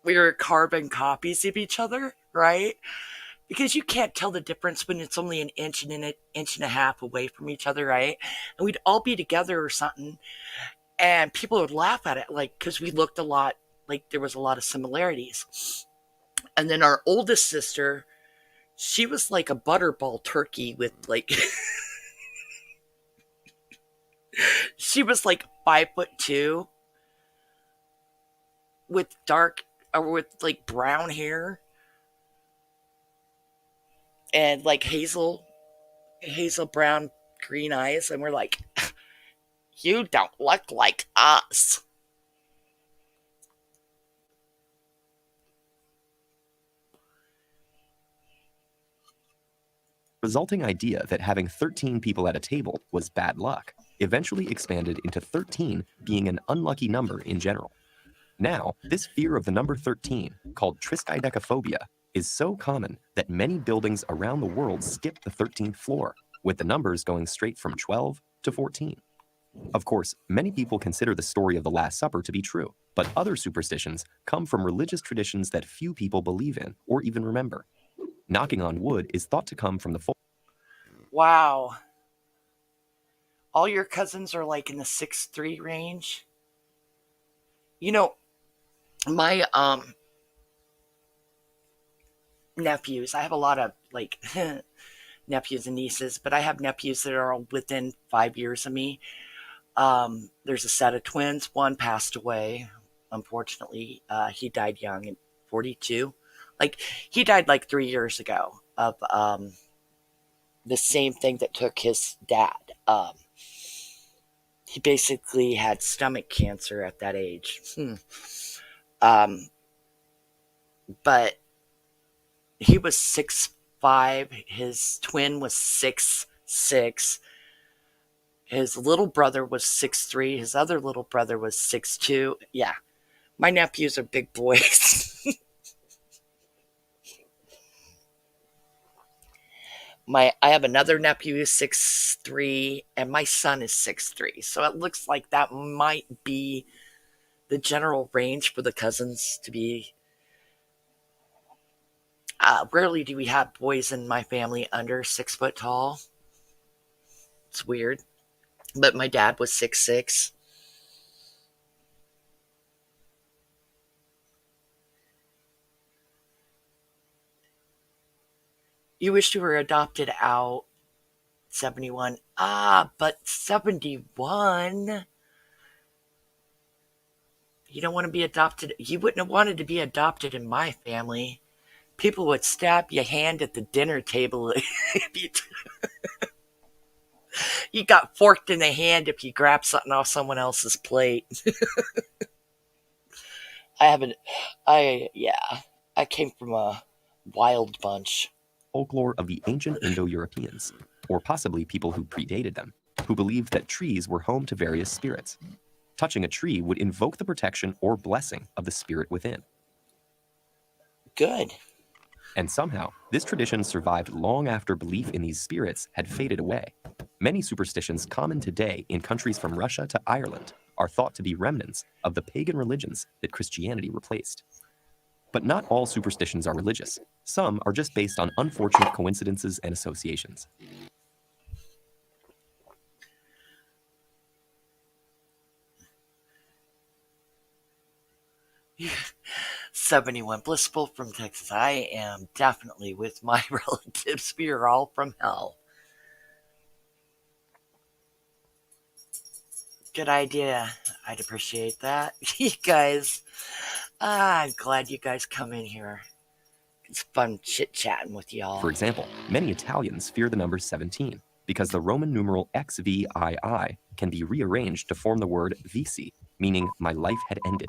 we were carbon copies of each other, right? Because you can't tell the difference when it's only an inch and an inch and a half away from each other, right? And we'd all be together or something, and people would laugh at it, like, because we looked a lot, like there was a lot of similarities. And then our oldest sister, she was like a butterball turkey with like, she was like 5'2", with dark, or with like brown hair, and like hazel brown green eyes, and we're like, you don't look like us. Resulting idea that having 13 people at a table was bad luck eventually expanded into 13 being an unlucky number in general. Now, this fear of the number 13, called triskaidekaphobia, is so common that many buildings around the world skip the 13th floor, with the numbers going straight from 12 to 14. Of course, many people consider the story of the Last Supper to be true, but other superstitions come from religious traditions that few people believe in or even remember. Knocking on wood is thought to come from the Wow. All your cousins are like in the 6'3" range. You know, my nephews, I have a lot of like nephews and nieces, but I have nephews that are all within 5 years of me. There's a set of twins. One passed away, unfortunately. He died young at 42. Like, he died like 3 years ago of the same thing that took his dad. He basically had stomach cancer at that age. But he was 6'5". His twin was 6'6". His little brother was 6'3". His other little brother was 6'2". Yeah, my nephews are big boys. I have another nephew who's 6'3", and my son is 6'3". So it looks like that might be the general range for the cousins to be. Rarely do we have boys in my family under 6 foot tall. It's weird. But my dad was 6'6". You wish you were adopted out. 71. But 71. You don't want to be adopted. You wouldn't have wanted to be adopted in my family. People would stab your hand at the dinner table if you got forked in the hand if you grabbed something off someone else's plate. I came from a wild bunch. Folklore of the ancient Indo-Europeans, or possibly people who predated them, who believed that trees were home to various spirits. Touching a tree would invoke the protection or blessing of the spirit within. Good. And somehow, this tradition survived long after belief in these spirits had faded away. Many superstitions common today in countries from Russia to Ireland are thought to be remnants of the pagan religions that Christianity replaced. But not all superstitions are religious. Some are just based on unfortunate coincidences and associations. 71 Blissful from Texas. I am definitely with my relatives. We are all from hell. Good idea. I'd appreciate that. You guys, I'm glad you guys come in here. It's fun chit-chatting with y'all. For example, many Italians fear the number 17 because the Roman numeral XVII can be rearranged to form the word vici, meaning my life had ended.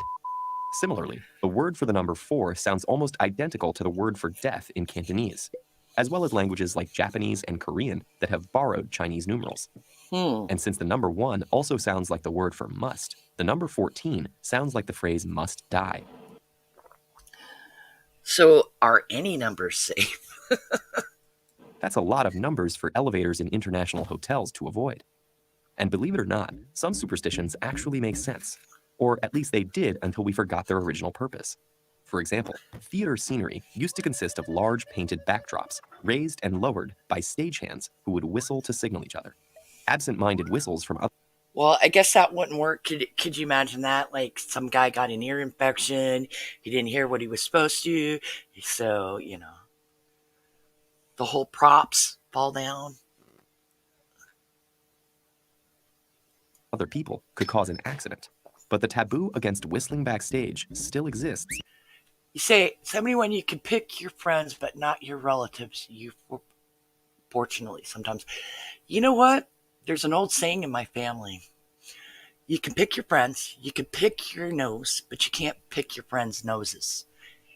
Similarly, the word for the number 4 sounds almost identical to the word for death in Cantonese, as well as languages like Japanese and Korean that have borrowed Chinese numerals. And since the number 1 also sounds like the word for must, the number 14 sounds like the phrase must die. So are any numbers safe? That's a lot of numbers for elevators in international hotels to avoid. And believe it or not, some superstitions actually make sense. Or at least they did until we forgot their original purpose. For example, theater scenery used to consist of large painted backdrops, raised and lowered by stagehands who would whistle to signal each other. Absent-minded whistles from other... Well, I guess that wouldn't work. Could you imagine that? Like some guy got an ear infection. He didn't hear what he was supposed to. So, the whole props fall down. Other people could cause an accident. But the taboo against whistling backstage still exists. You say, 71, you can pick your friends, but not your relatives. Fortunately, sometimes. You know what? There's an old saying in my family. You can pick your friends, you can pick your nose, but you can't pick your friends' noses.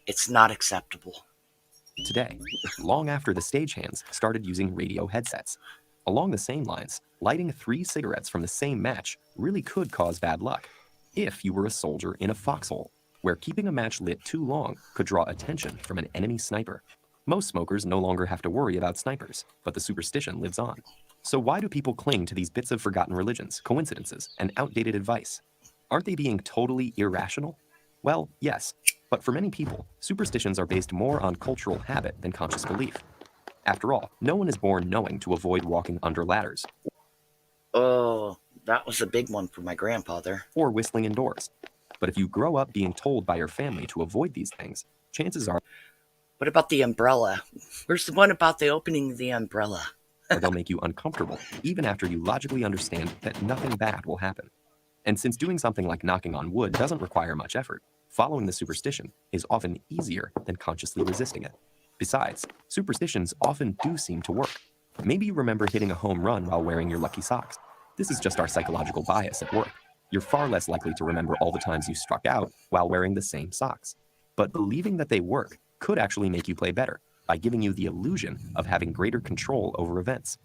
It's not acceptable. Today, long after the stagehands started using radio headsets. Along the same lines, lighting 3 cigarettes from the same match really could cause bad luck if you were a soldier in a foxhole, where keeping a match lit too long could draw attention from an enemy sniper. Most smokers no longer have to worry about snipers, but the superstition lives on. So why do people cling to these bits of forgotten religions, coincidences, and outdated advice? Aren't they being totally irrational? Well, yes, but for many people, superstitions are based more on cultural habit than conscious belief. After all, no one is born knowing to avoid walking under ladders. Oh, that was a big one for my grandfather. Or whistling indoors. But if you grow up being told by your family to avoid these things, chances are... What about the umbrella? Where's the one about the opening of the umbrella? They'll make you uncomfortable, even after you logically understand that nothing bad will happen. And since doing something like knocking on wood doesn't require much effort, following the superstition is often easier than consciously resisting it. Besides, superstitions often do seem to work. Maybe you remember hitting a home run while wearing your lucky socks. This is just our psychological bias at work. You're far less likely to remember all the times you struck out while wearing the same socks. But believing that they work could actually make you play better by giving you the illusion of having greater control over events.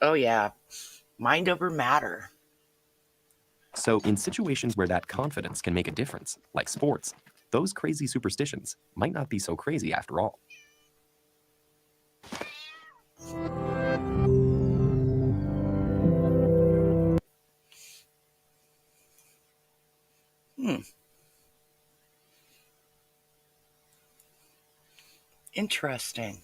Oh yeah, mind over matter. So in situations where that confidence can make a difference, like sports, those crazy superstitions might not be so crazy after all. Interesting.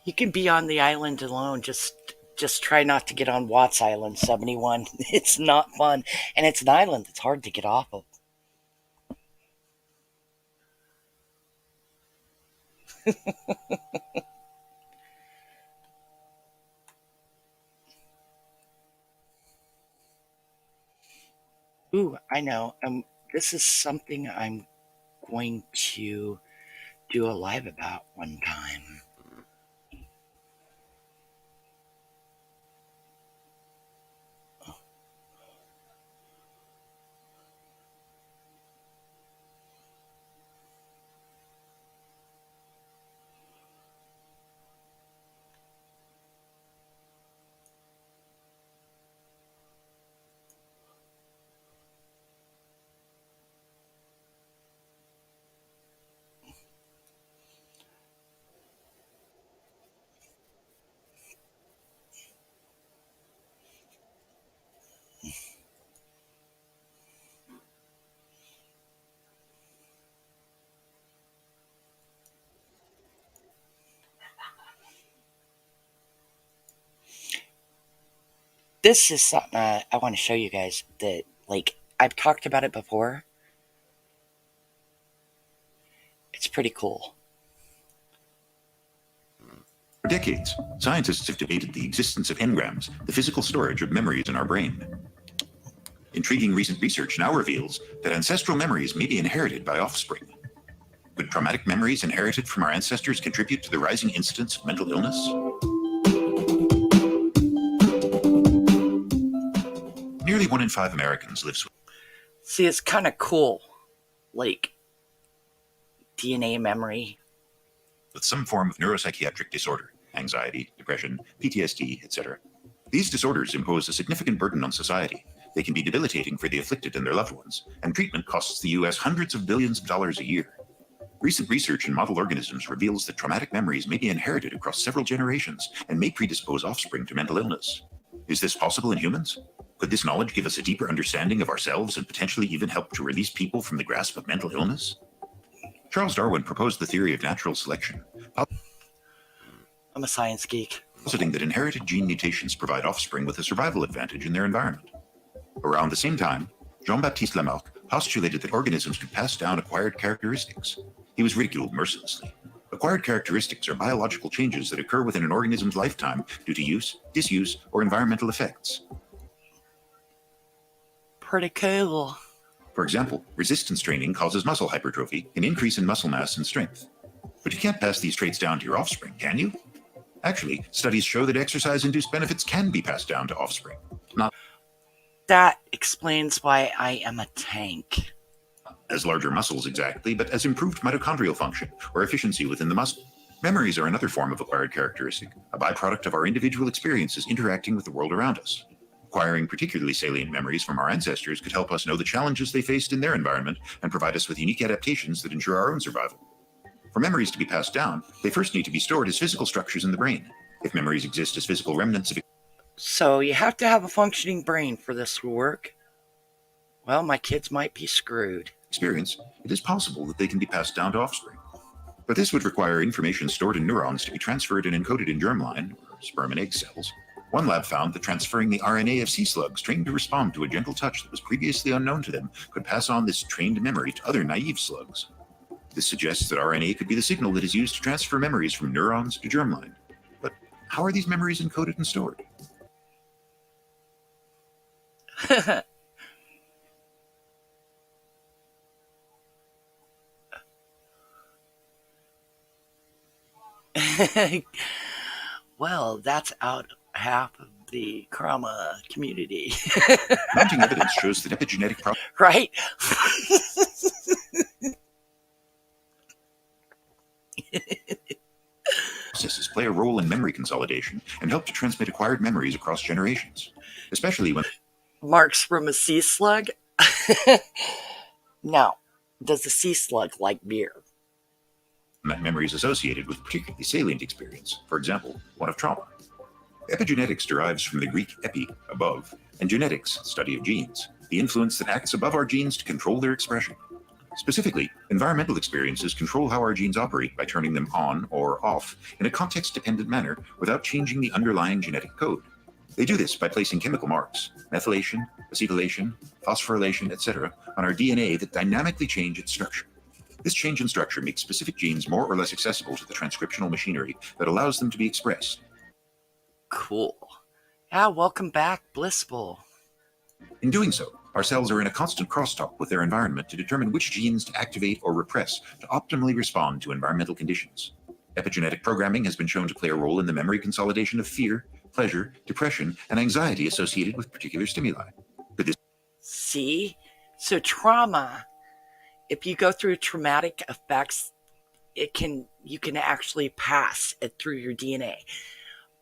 You can be on the island alone. Just try not to get on Watts Island, 71. It's not fun. And it's an island that's hard to get off of. Ooh, I know. This is something I'm going to do a live about one time. This is something I want to show you guys that, like, I've talked about it before. It's pretty cool. For decades, scientists have debated the existence of engrams, the physical storage of memories in our brain. Intriguing recent research now reveals that ancestral memories may be inherited by offspring. Could traumatic memories inherited from our ancestors contribute to the rising incidence of mental illness? Nearly 1 in 5 Americans lives with. See, it's kind of cool. Like, DNA memory. With some form of neuropsychiatric disorder, anxiety, depression, PTSD, etc. These disorders impose a significant burden on society. They can be debilitating for the afflicted and their loved ones, and treatment costs the U.S. hundreds of billions of dollars a year. Recent research in model organisms reveals that traumatic memories may be inherited across several generations and may predispose offspring to mental illness. Is this possible in humans? Could this knowledge give us a deeper understanding of ourselves and potentially even help to release people from the grasp of mental illness? Charles Darwin proposed the theory of natural selection. I'm a science geek. Positing that inherited gene mutations provide offspring with a survival advantage in their environment. Around the same time, Jean-Baptiste Lamarck postulated that organisms could pass down acquired characteristics. He was ridiculed mercilessly. Acquired characteristics are biological changes that occur within an organism's lifetime due to use, disuse, or environmental effects. Pretty cool. For example, resistance training causes muscle hypertrophy, an increase in muscle mass and strength. But you can't pass these traits down to your offspring, can you? Actually, studies show that exercise-induced benefits can be passed down to offspring. That explains why I am a tank. As larger muscles exactly, but as improved mitochondrial function or efficiency within the muscle. Memories are another form of acquired characteristic, a byproduct of our individual experiences interacting with the world around us. Acquiring particularly salient memories from our ancestors could help us know the challenges they faced in their environment and provide us with unique adaptations that ensure our own survival. For memories to be passed down, they first need to be stored as physical structures in the brain. If memories exist as physical remnants of. So you have to have a functioning brain for this to work. Well, my kids might be screwed. Experience, it is possible that they can be passed down to offspring. But this would require information stored in neurons to be transferred and encoded in germline, or sperm and egg cells. One lab found that transferring the RNA of sea slugs trained to respond to a gentle touch that was previously unknown to them could pass on this trained memory to other naive slugs. This suggests that RNA could be the signal that is used to transfer memories from neurons to germline. But how are these memories encoded and stored? Well, that's out half of the trauma community. Mounting evidence shows that epigenetic right? processes play a role in memory consolidation and help to transmit acquired memories across generations, especially when Marks from a sea slug? Now, does the sea slug like beer? that memory is associated with particularly salient experience, for example, one of trauma. Epigenetics derives from the Greek epi, above, and genetics, study of genes, the influence that acts above our genes to control their expression. Specifically, environmental experiences control how our genes operate by turning them on or off in a context-dependent manner without changing the underlying genetic code. They do this by placing chemical marks, methylation, acetylation, phosphorylation, etc., on our DNA that dynamically change its structure. This change in structure makes specific genes more or less accessible to the transcriptional machinery that allows them to be expressed. Cool. Yeah, welcome back, Blissful. In doing so, our cells are in a constant crosstalk with their environment to determine which genes to activate or repress to optimally respond to environmental conditions. Epigenetic programming has been shown to play a role in the memory consolidation of fear, pleasure, depression, and anxiety associated with particular stimuli. See? So trauma, if you go through traumatic effects, you can actually pass it through your DNA.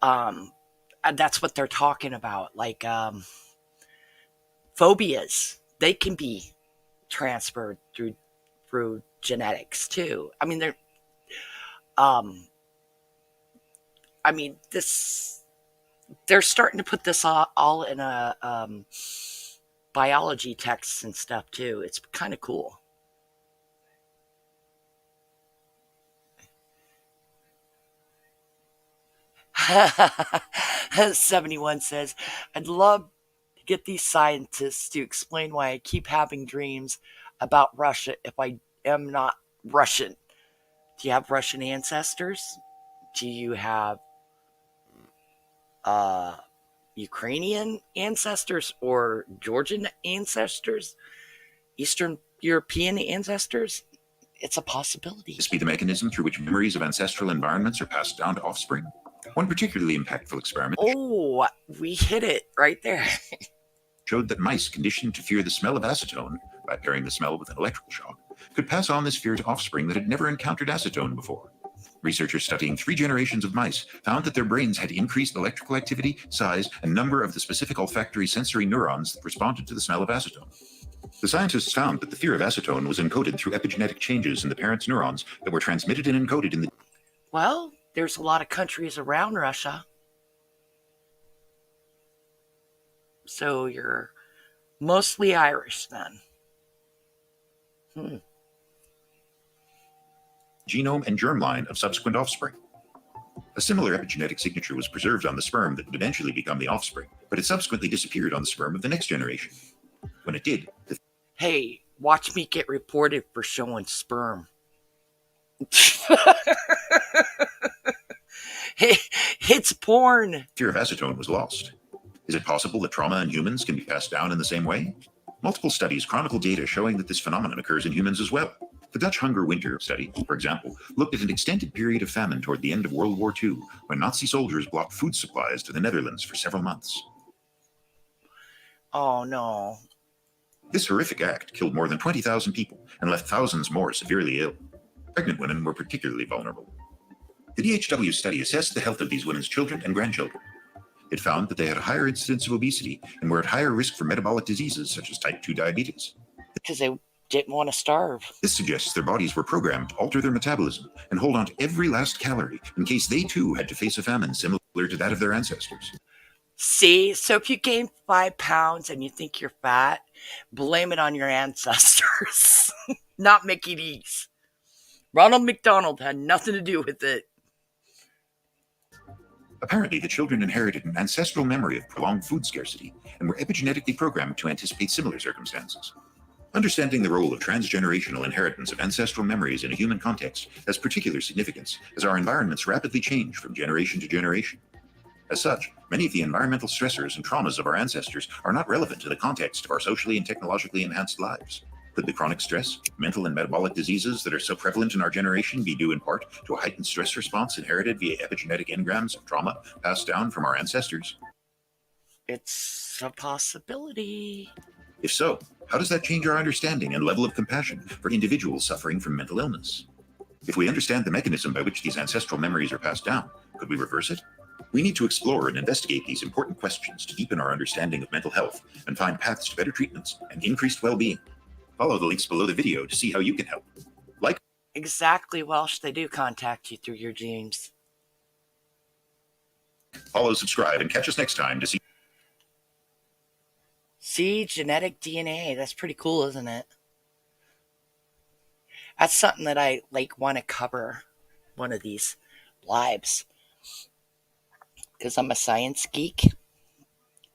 And that's what they're talking about. Like phobias, they can be transferred through genetics too. I mean, they're starting to put this all in a biology texts and stuff too. It's kind of cool. 71 says, I'd love to get these scientists to explain why I keep having dreams about Russia if I am not Russian. Do you have Russian ancestors? Do you have Ukrainian ancestors or Georgian ancestors? Eastern European ancestors? It's a possibility. This be the mechanism through which memories of ancestral environments are passed down to offspring. One particularly impactful experiment We hit it right there. showed that mice conditioned to fear the smell of acetone by pairing the smell with an electrical shock could pass on this fear to offspring that had never encountered acetone before. Researchers studying 3 generations of mice found that their brains had increased electrical activity, size, and number of the specific olfactory sensory neurons that responded to the smell of acetone. The scientists found that the fear of acetone was encoded through epigenetic changes in the parents' neurons that were transmitted and encoded in the... Well, there's a lot of countries around Russia. So you're mostly Irish then. genome and germline of subsequent offspring. A similar epigenetic signature was preserved on the sperm that would eventually become the offspring, but it subsequently disappeared on the sperm of the next generation. When it did, Hey, watch me get reported for showing sperm. It's porn. Fear of acetone was lost. Is it possible that trauma in humans can be passed down in the same way? Multiple studies chronicle data showing that this phenomenon occurs in humans as well. The Dutch Hunger Winter study, for example, looked at an extended period of famine toward the end of World War II, when Nazi soldiers blocked food supplies to the Netherlands for several months. Oh, no. This horrific act killed more than 20,000 people and left thousands more severely ill. Pregnant women were particularly vulnerable. The DHW study assessed the health of these women's children and grandchildren. It found that they had a higher incidence of obesity and were at higher risk for metabolic diseases such as type 2 diabetes. Because they didn't want to starve. This suggests their bodies were programmed to alter their metabolism and hold on to every last calorie in case they too had to face a famine similar to that of their ancestors. See, so if you gain 5 pounds and you think you're fat, blame it on your ancestors, not Mickey D's. Ronald McDonald had nothing to do with it. Apparently, the children inherited an ancestral memory of prolonged food scarcity and were epigenetically programmed to anticipate similar circumstances. Understanding the role of transgenerational inheritance of ancestral memories in a human context has particular significance as our environments rapidly change from generation to generation. As such, many of the environmental stressors and traumas of our ancestors are not relevant to the context of our socially and technologically enhanced lives. Could the chronic stress, mental and metabolic diseases that are so prevalent in our generation be due in part to a heightened stress response inherited via epigenetic engrams of trauma passed down from our ancestors? It's a possibility. If so, how does that change our understanding and level of compassion for individuals suffering from mental illness? If we understand the mechanism by which these ancestral memories are passed down, could we reverse it? We need to explore and investigate these important questions to deepen our understanding of mental health and find paths to better treatments and increased well-being. Follow the links below the video to see how you can help. Like. Exactly, Welsh. They do contact you through your dreams. Follow, subscribe, and catch us next time to see. See, genetic DNA. That's pretty cool, isn't it? That's something that I want to cover one of these lives. Because I'm a science geek.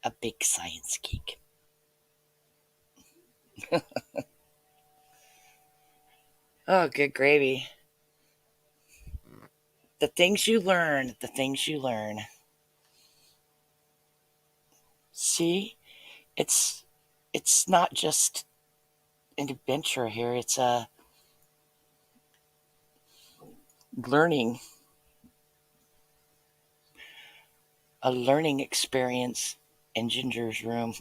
A big science geek. Oh, good gravy. The things you learn, the things you learn. See, it's not just an adventure here. It's a learning experience in Ginger's room.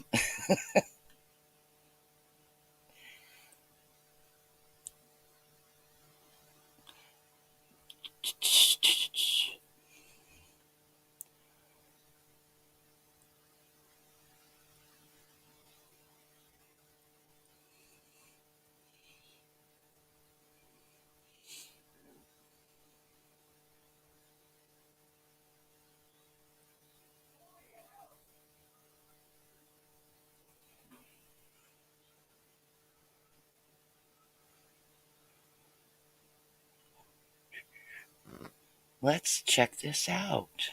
Let's check this out.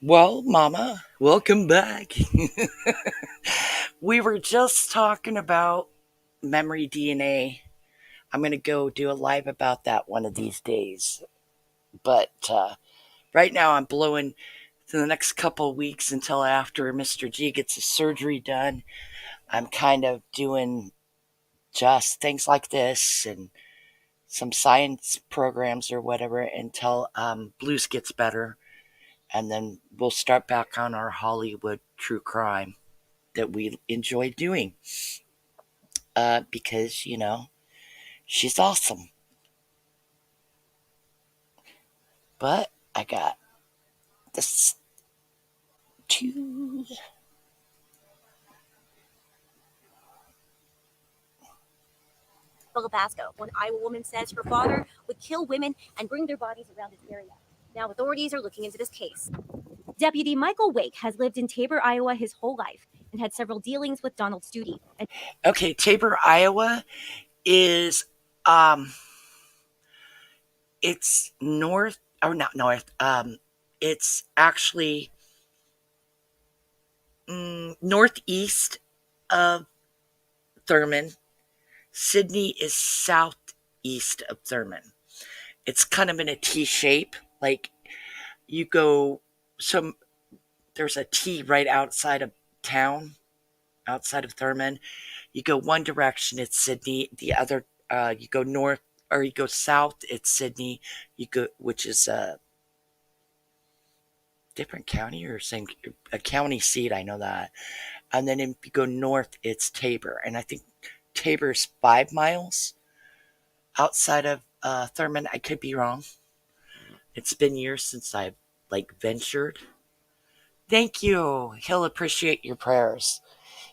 Well, Mama, welcome back. We were just talking about memory DNA. I'm going to go do a live about that one of these days. But right now, I'm blowing to the next couple of weeks until after Mr. G gets his surgery done. I'm kind of doing just things like this and some science programs or whatever until Blues gets better. And then we'll start back on our Hollywood true crime that we enjoy doing. Because, you know, she's awesome. But I got this two. Pasco. One Iowa woman says her father would kill women and bring their bodies around his area. Now authorities are looking into this case. Deputy Michael Wake has lived in Tabor, Iowa his whole life and had several dealings with Donald Studi. Okay, Tabor, Iowa is it's north, or not north, it's actually northeast of Thurman. Sydney is southeast of Thurman. It's kind of in a T shape. Like you go there's a T right outside of town, outside of Thurman. You go one direction, it's Sydney. The other, you go north or you go south, it's Sydney. You go, which is a different county or same a county seat. I know that. And then if you go north, it's Tabor, and I think Tabor's 5 miles outside of Thurman. I could be wrong. It's been years since I've ventured. Thank you. He'll appreciate your prayers.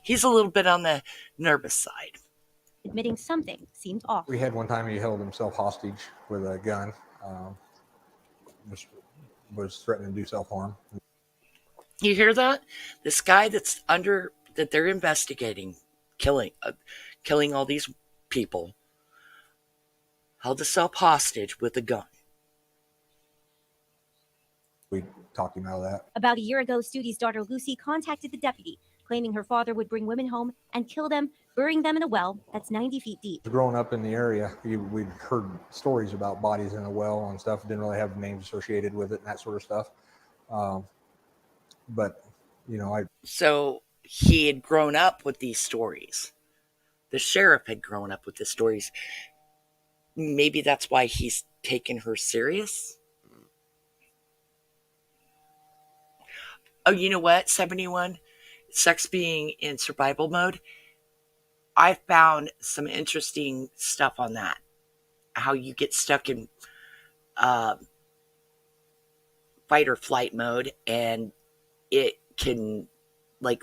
He's a little bit on the nervous side. Admitting something seemed off. We had one time he held himself hostage with a gun. Was threatening to do self-harm. You hear that? This guy that they're investigating, killing all these people, held himself hostage with a gun. We talked him out of that. About a year ago, Studi's daughter Lucy contacted the deputy, claiming her father would bring women home and kill them, burying them in a well that's 90 feet deep. Growing up in the area, we'd heard stories about bodies in a well and stuff. Didn't really have names associated with it and that sort of stuff. But, you know, So he had grown up with these stories. The sheriff had grown up with the stories. Maybe that's why he's taken her serious. Oh, you know what? 71, sex being in survival mode. I found some interesting stuff on that. How you get stuck in fight or flight mode, and it can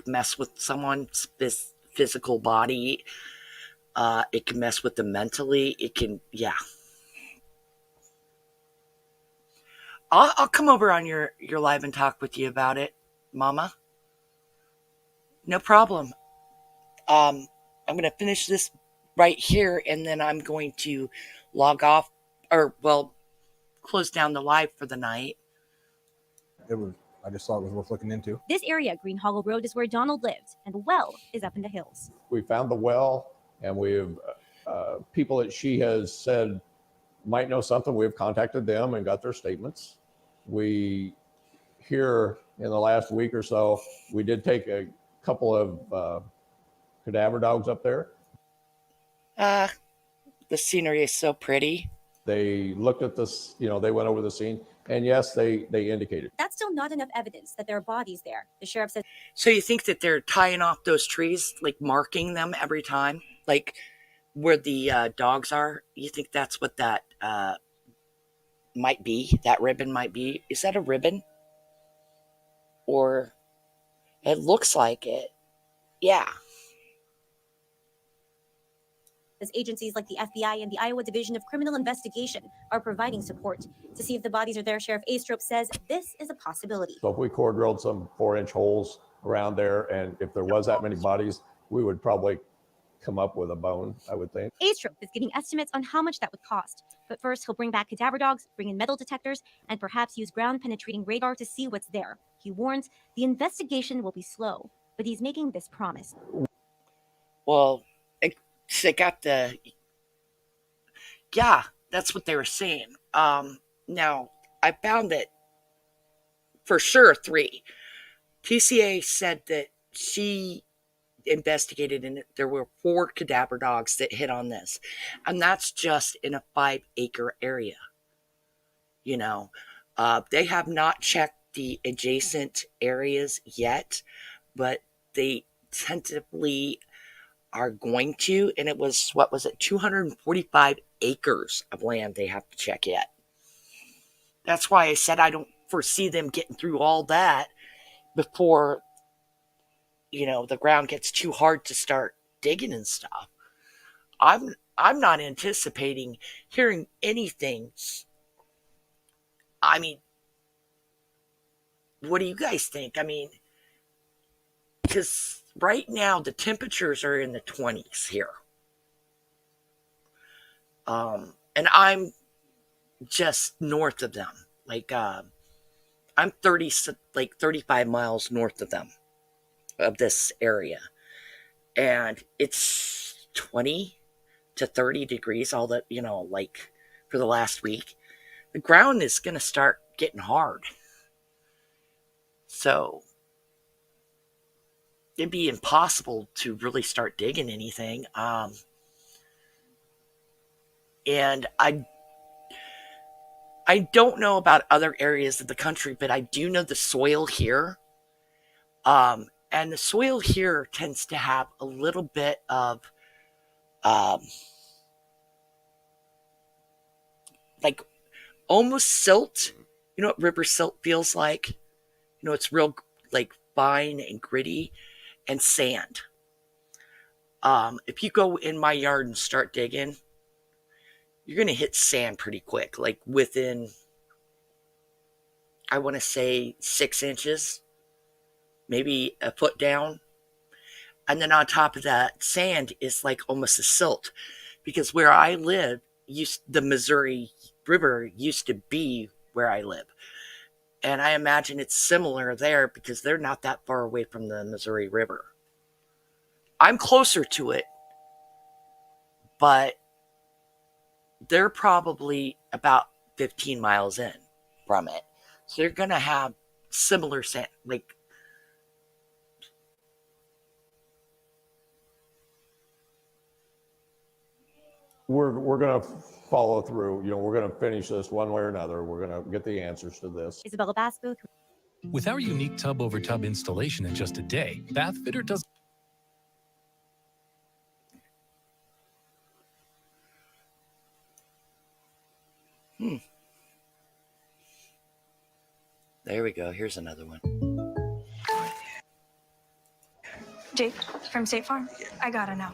mess with someone's physical body. It can mess with them mentally. It can, yeah. I'll come over on your live and talk with you about it, Mama. No problem. I'm going to finish this right here, and then I'm going to log off, close down the live for the night. I just thought it was worth looking into. This area, Green Hollow Road, is where Donald lived, and the well is up in the hills. We found the well, and we've people that she has said might know something. We've contacted them and got their statements. We here in the last week or so, we did take a couple of cadaver dogs up there. The scenery is so pretty. They looked at this, they went over the scene, and yes, they indicated. That's still not enough evidence that there are bodies there. The sheriff says. So you think that they're tying off those trees, marking them every time, where the dogs are? You think that's what that might be? That ribbon might be? Is that a ribbon? Or it looks like it. Yeah. As agencies like the FBI and the Iowa Division of Criminal Investigation are providing support to see if the bodies are there. Sheriff Astrop says this is a possibility. So if we core drilled some 4-inch holes around there, and if there was that many bodies, we would probably come up with a bone, I would think. Astrop is getting estimates on how much that would cost. But first, he'll bring back cadaver dogs, bring in metal detectors, and perhaps use ground-penetrating radar to see what's there. He warns the investigation will be slow, but he's making this promise. Well, they got the. Yeah, that's what they were saying. Now, I found that for sure 3. TCA said that she investigated and there were 4 cadaver dogs that hit on this. And that's just in a 5-acre area. You know, they have not checked the adjacent areas yet, but they tentatively are going to. And it was, what was it, 245 acres of land they have to check yet. That's why I said I don't foresee them getting through all that before, the ground gets too hard to start digging and stuff. I'm not anticipating hearing anything. I mean, what do you guys think? I mean, because right now the temperatures are in the 20s here. And I'm just north of them. Like, I'm 35 miles north of them, of this area. And it's 20 to 30 degrees all that, for the last week. The ground is going to start getting hard. So it'd be impossible to really start digging anything. And I don't know about other areas of the country, but I do know the soil here. And the soil here tends to have a little bit of like almost silt. You know what river silt feels like? It's real like fine and gritty, and sand. If you go in my yard and start digging, you're going to hit sand pretty quick, like within, I want to say 6 inches, maybe a foot down. And then on top of that, sand is like almost a silt, because where I live, the Missouri River used to be where I live. And I imagine it's similar there because they're not that far away from the Missouri River. I'm closer to it, but they're probably about 15 miles in from it. So they're going to have similar sand. Like, we're going to follow through. We're going to finish this one way or another. We're going to get the answers to this. Isabella Basbooth. With our unique tub over tub installation in just a day, Bathfitter does. There we go. Here's another one. Jake, from State Farm, I gotta know.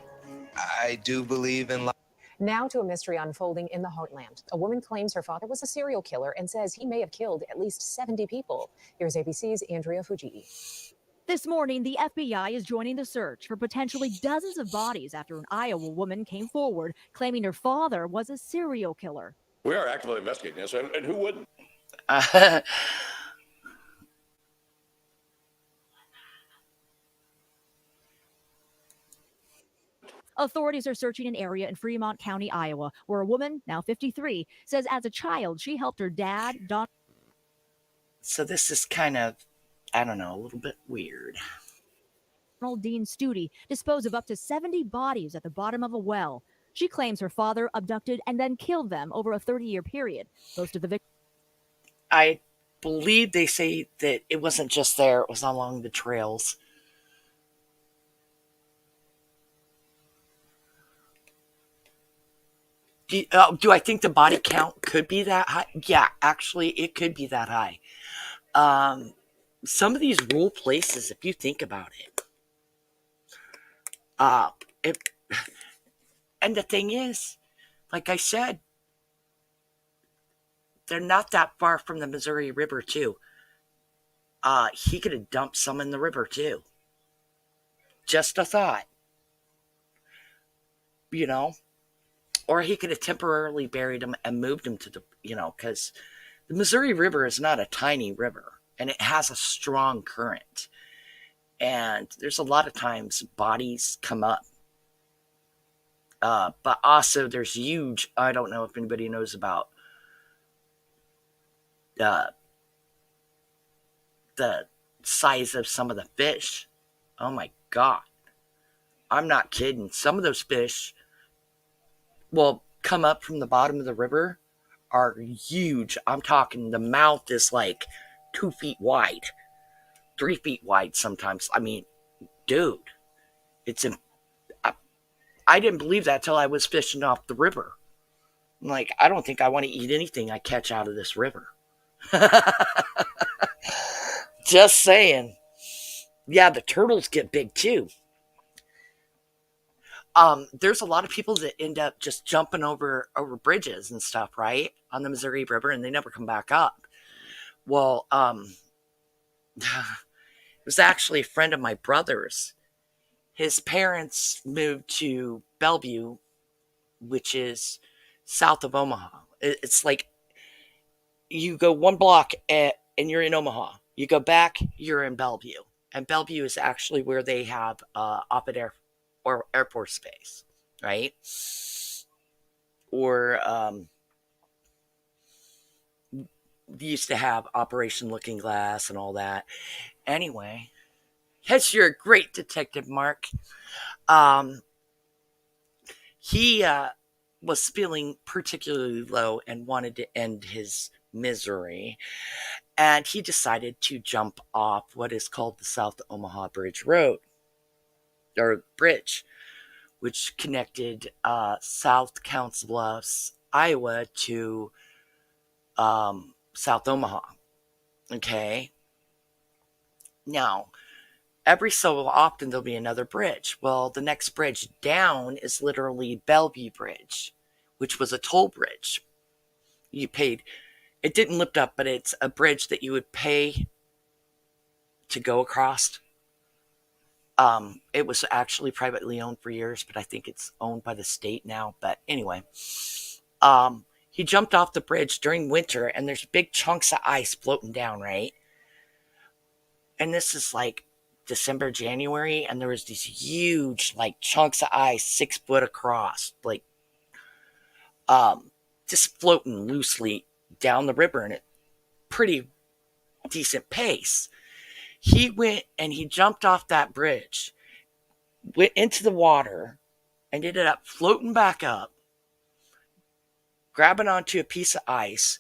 I do believe in life. Now to a mystery unfolding in the heartland. A woman claims her father was a serial killer and says he may have killed at least 70 people. Here's ABC's Andrea Fujii. This morning, the FBI is joining the search for potentially dozens of bodies after an Iowa woman came forward claiming her father was a serial killer. We are actively investigating this, and who wouldn't? Authorities are searching an area in Fremont County, Iowa, where a woman, now 53, says as a child she helped her dad, So this is kind of, I don't know, a little bit weird. Donald Dean Studi, dispose of up to 70 bodies at the bottom of a well. She claims her father abducted and then killed them over a 30-year period. Most of the victims. I believe they say that it wasn't just there, it was along the trails. Do I think the body count could be that high? Yeah, actually, it could be that high. Some of these rural places, if you think about it, and the thing is, like I said, they're not that far from the Missouri River, too. He could have dumped some in the river, too. Just a thought. Or he could have temporarily buried them and moved them to the, because the Missouri River is not a tiny river. and it has a strong current. And there's a lot of times bodies come up. But also there's huge, I don't know if anybody knows about the size of some of the fish. Oh my God. I'm not kidding. Some of those fish will come up from the bottom of the river are huge. I'm talking the mouth is like 2 feet wide, 3 feet wide sometimes. I mean, dude, it's I didn't believe that till I was fishing off the river. I'm like, I don't think I want to eat anything I catch out of this river. Just saying. Yeah, the turtles get big too. There's a lot of people that end up just jumping over bridges and stuff, right, on the Missouri River, and they never come back up. Well, it was actually a friend of my brother's. His parents moved to Bellevue, which is south of Omaha. It's like you go one block and you're in Omaha. You go back, you're in Bellevue. And Bellevue is actually where they have Offutt Air Force Base, right? Or they used to have Operation Looking Glass and all that. Anyway, yes, you're a great detective, Mark. He was feeling particularly low and wanted to end his misery. And he decided to jump off what is called the South Omaha Bridge Road, or bridge, which connected South Council Bluffs, Iowa to South Omaha. Okay. Now, every so often there'll be another bridge. Well, the next bridge down is literally Bellevue Bridge, which was a toll bridge. You paid, it didn't lift up, but it's a bridge that you would pay to go across. It was actually privately owned for years, but I think it's owned by the state now. But anyway, he jumped off the bridge during winter, and there's big chunks of ice floating down, right? And this is like December, January, and there was these huge, like, chunks of ice 6 foot across, like, just floating loosely down the river in a pretty decent pace. He went and he jumped off that bridge, went into the water, and ended up floating back up, grabbing onto a piece of ice,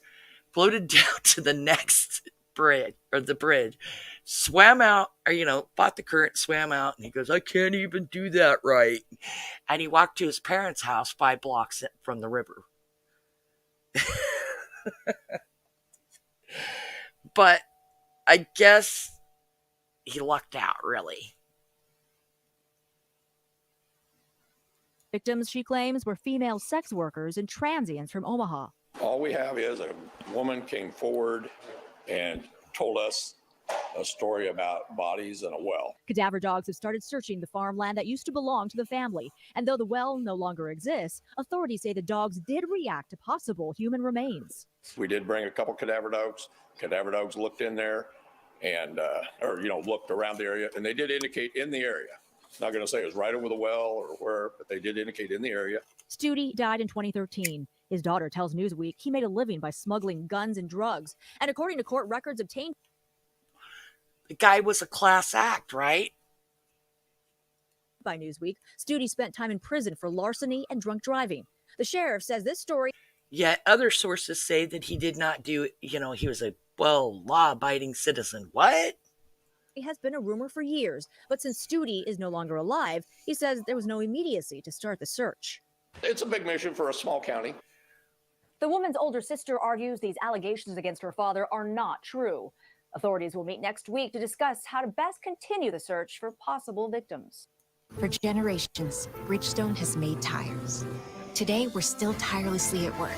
floated down to the next bridge, or the bridge, swam out, or, fought the current, swam out, and he goes, I can't even do that right. And he walked to his parents' house 5 blocks from the river. But I guess he lucked out, really. Victims, she claims, were female sex workers and transients from Omaha. All we have is a woman came forward and told us a story about bodies in a well. Cadaver dogs have started searching the farmland that used to belong to the family. And though the well no longer exists, authorities say the dogs did react to possible human remains. We did bring a couple cadaver dogs. Cadaver dogs looked in there and, looked around the area, and they did indicate in the area. Not going to say it was right over the well or where, but they did indicate in the area. Studi died in 2013. His daughter tells Newsweek he made a living by smuggling guns and drugs. And according to court records obtained, the guy was a class act, right? By Newsweek, Studi spent time in prison for larceny and drunk driving. The sheriff says this story. Yet other sources say that he did not do, he was a, law-abiding citizen. What? It has been a rumor for years, but since Studi is no longer alive, he says there was no immediacy to start the search. It's a big mission for a small county. The woman's older sister argues these allegations against her father are not true. Authorities will meet next week to discuss how to best continue the search for possible victims. For generations, Bridgestone has made tires. Today, we're still tirelessly at work.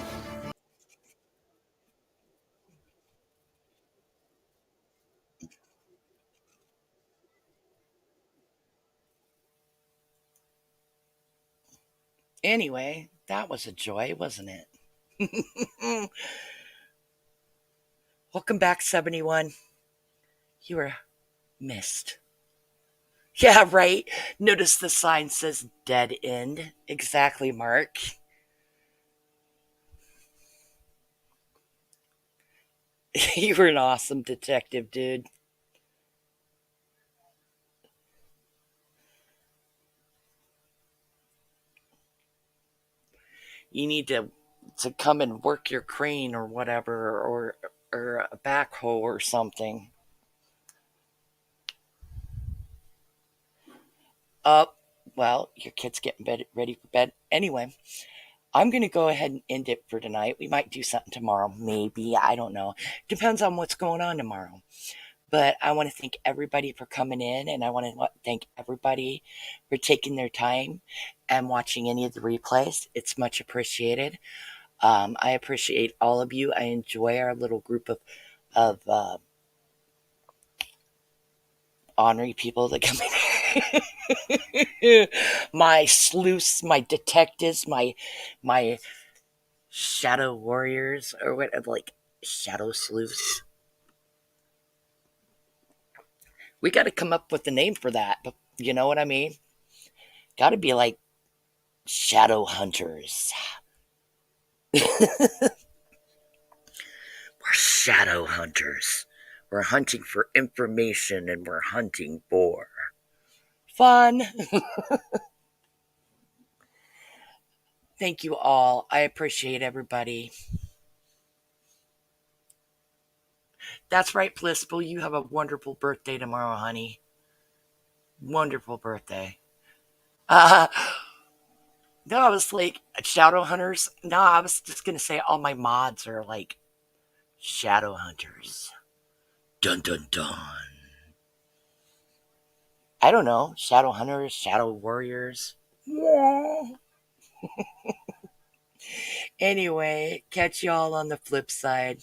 Anyway, that was a joy, wasn't it? Welcome back, 71. You were missed. Yeah, right. Notice the sign says dead end. Exactly, Mark. You were an awesome detective, dude. You need to come and work your crane or whatever, or a backhoe or something. Well, your kid's getting ready for bed anyway. I'm going to go ahead and end it for tonight. We might do something tomorrow, maybe. I don't know. Depends on what's going on tomorrow. But I want to thank everybody for coming in, and I want to thank everybody for taking their time and watching any of the replays. It's much appreciated. I appreciate all of you. I enjoy our little group of honorary people that come in. My sleuths, my detectives, my shadow warriors, or what, like shadow sleuths. We got to come up with a name for that, but you know what I mean? Got to be like shadow hunters. We're shadow hunters. We're hunting for information, and we're hunting for fun. Thank you all. I appreciate everybody. That's right, Blissful. You have a wonderful birthday tomorrow, honey. Wonderful birthday. No, I was like, shadow hunters. No, I was just going to say all my mods are like shadow hunters. Dun dun dun. I don't know. Shadow hunters, shadow warriors. Yeah. Anyway, catch y'all on the flip side.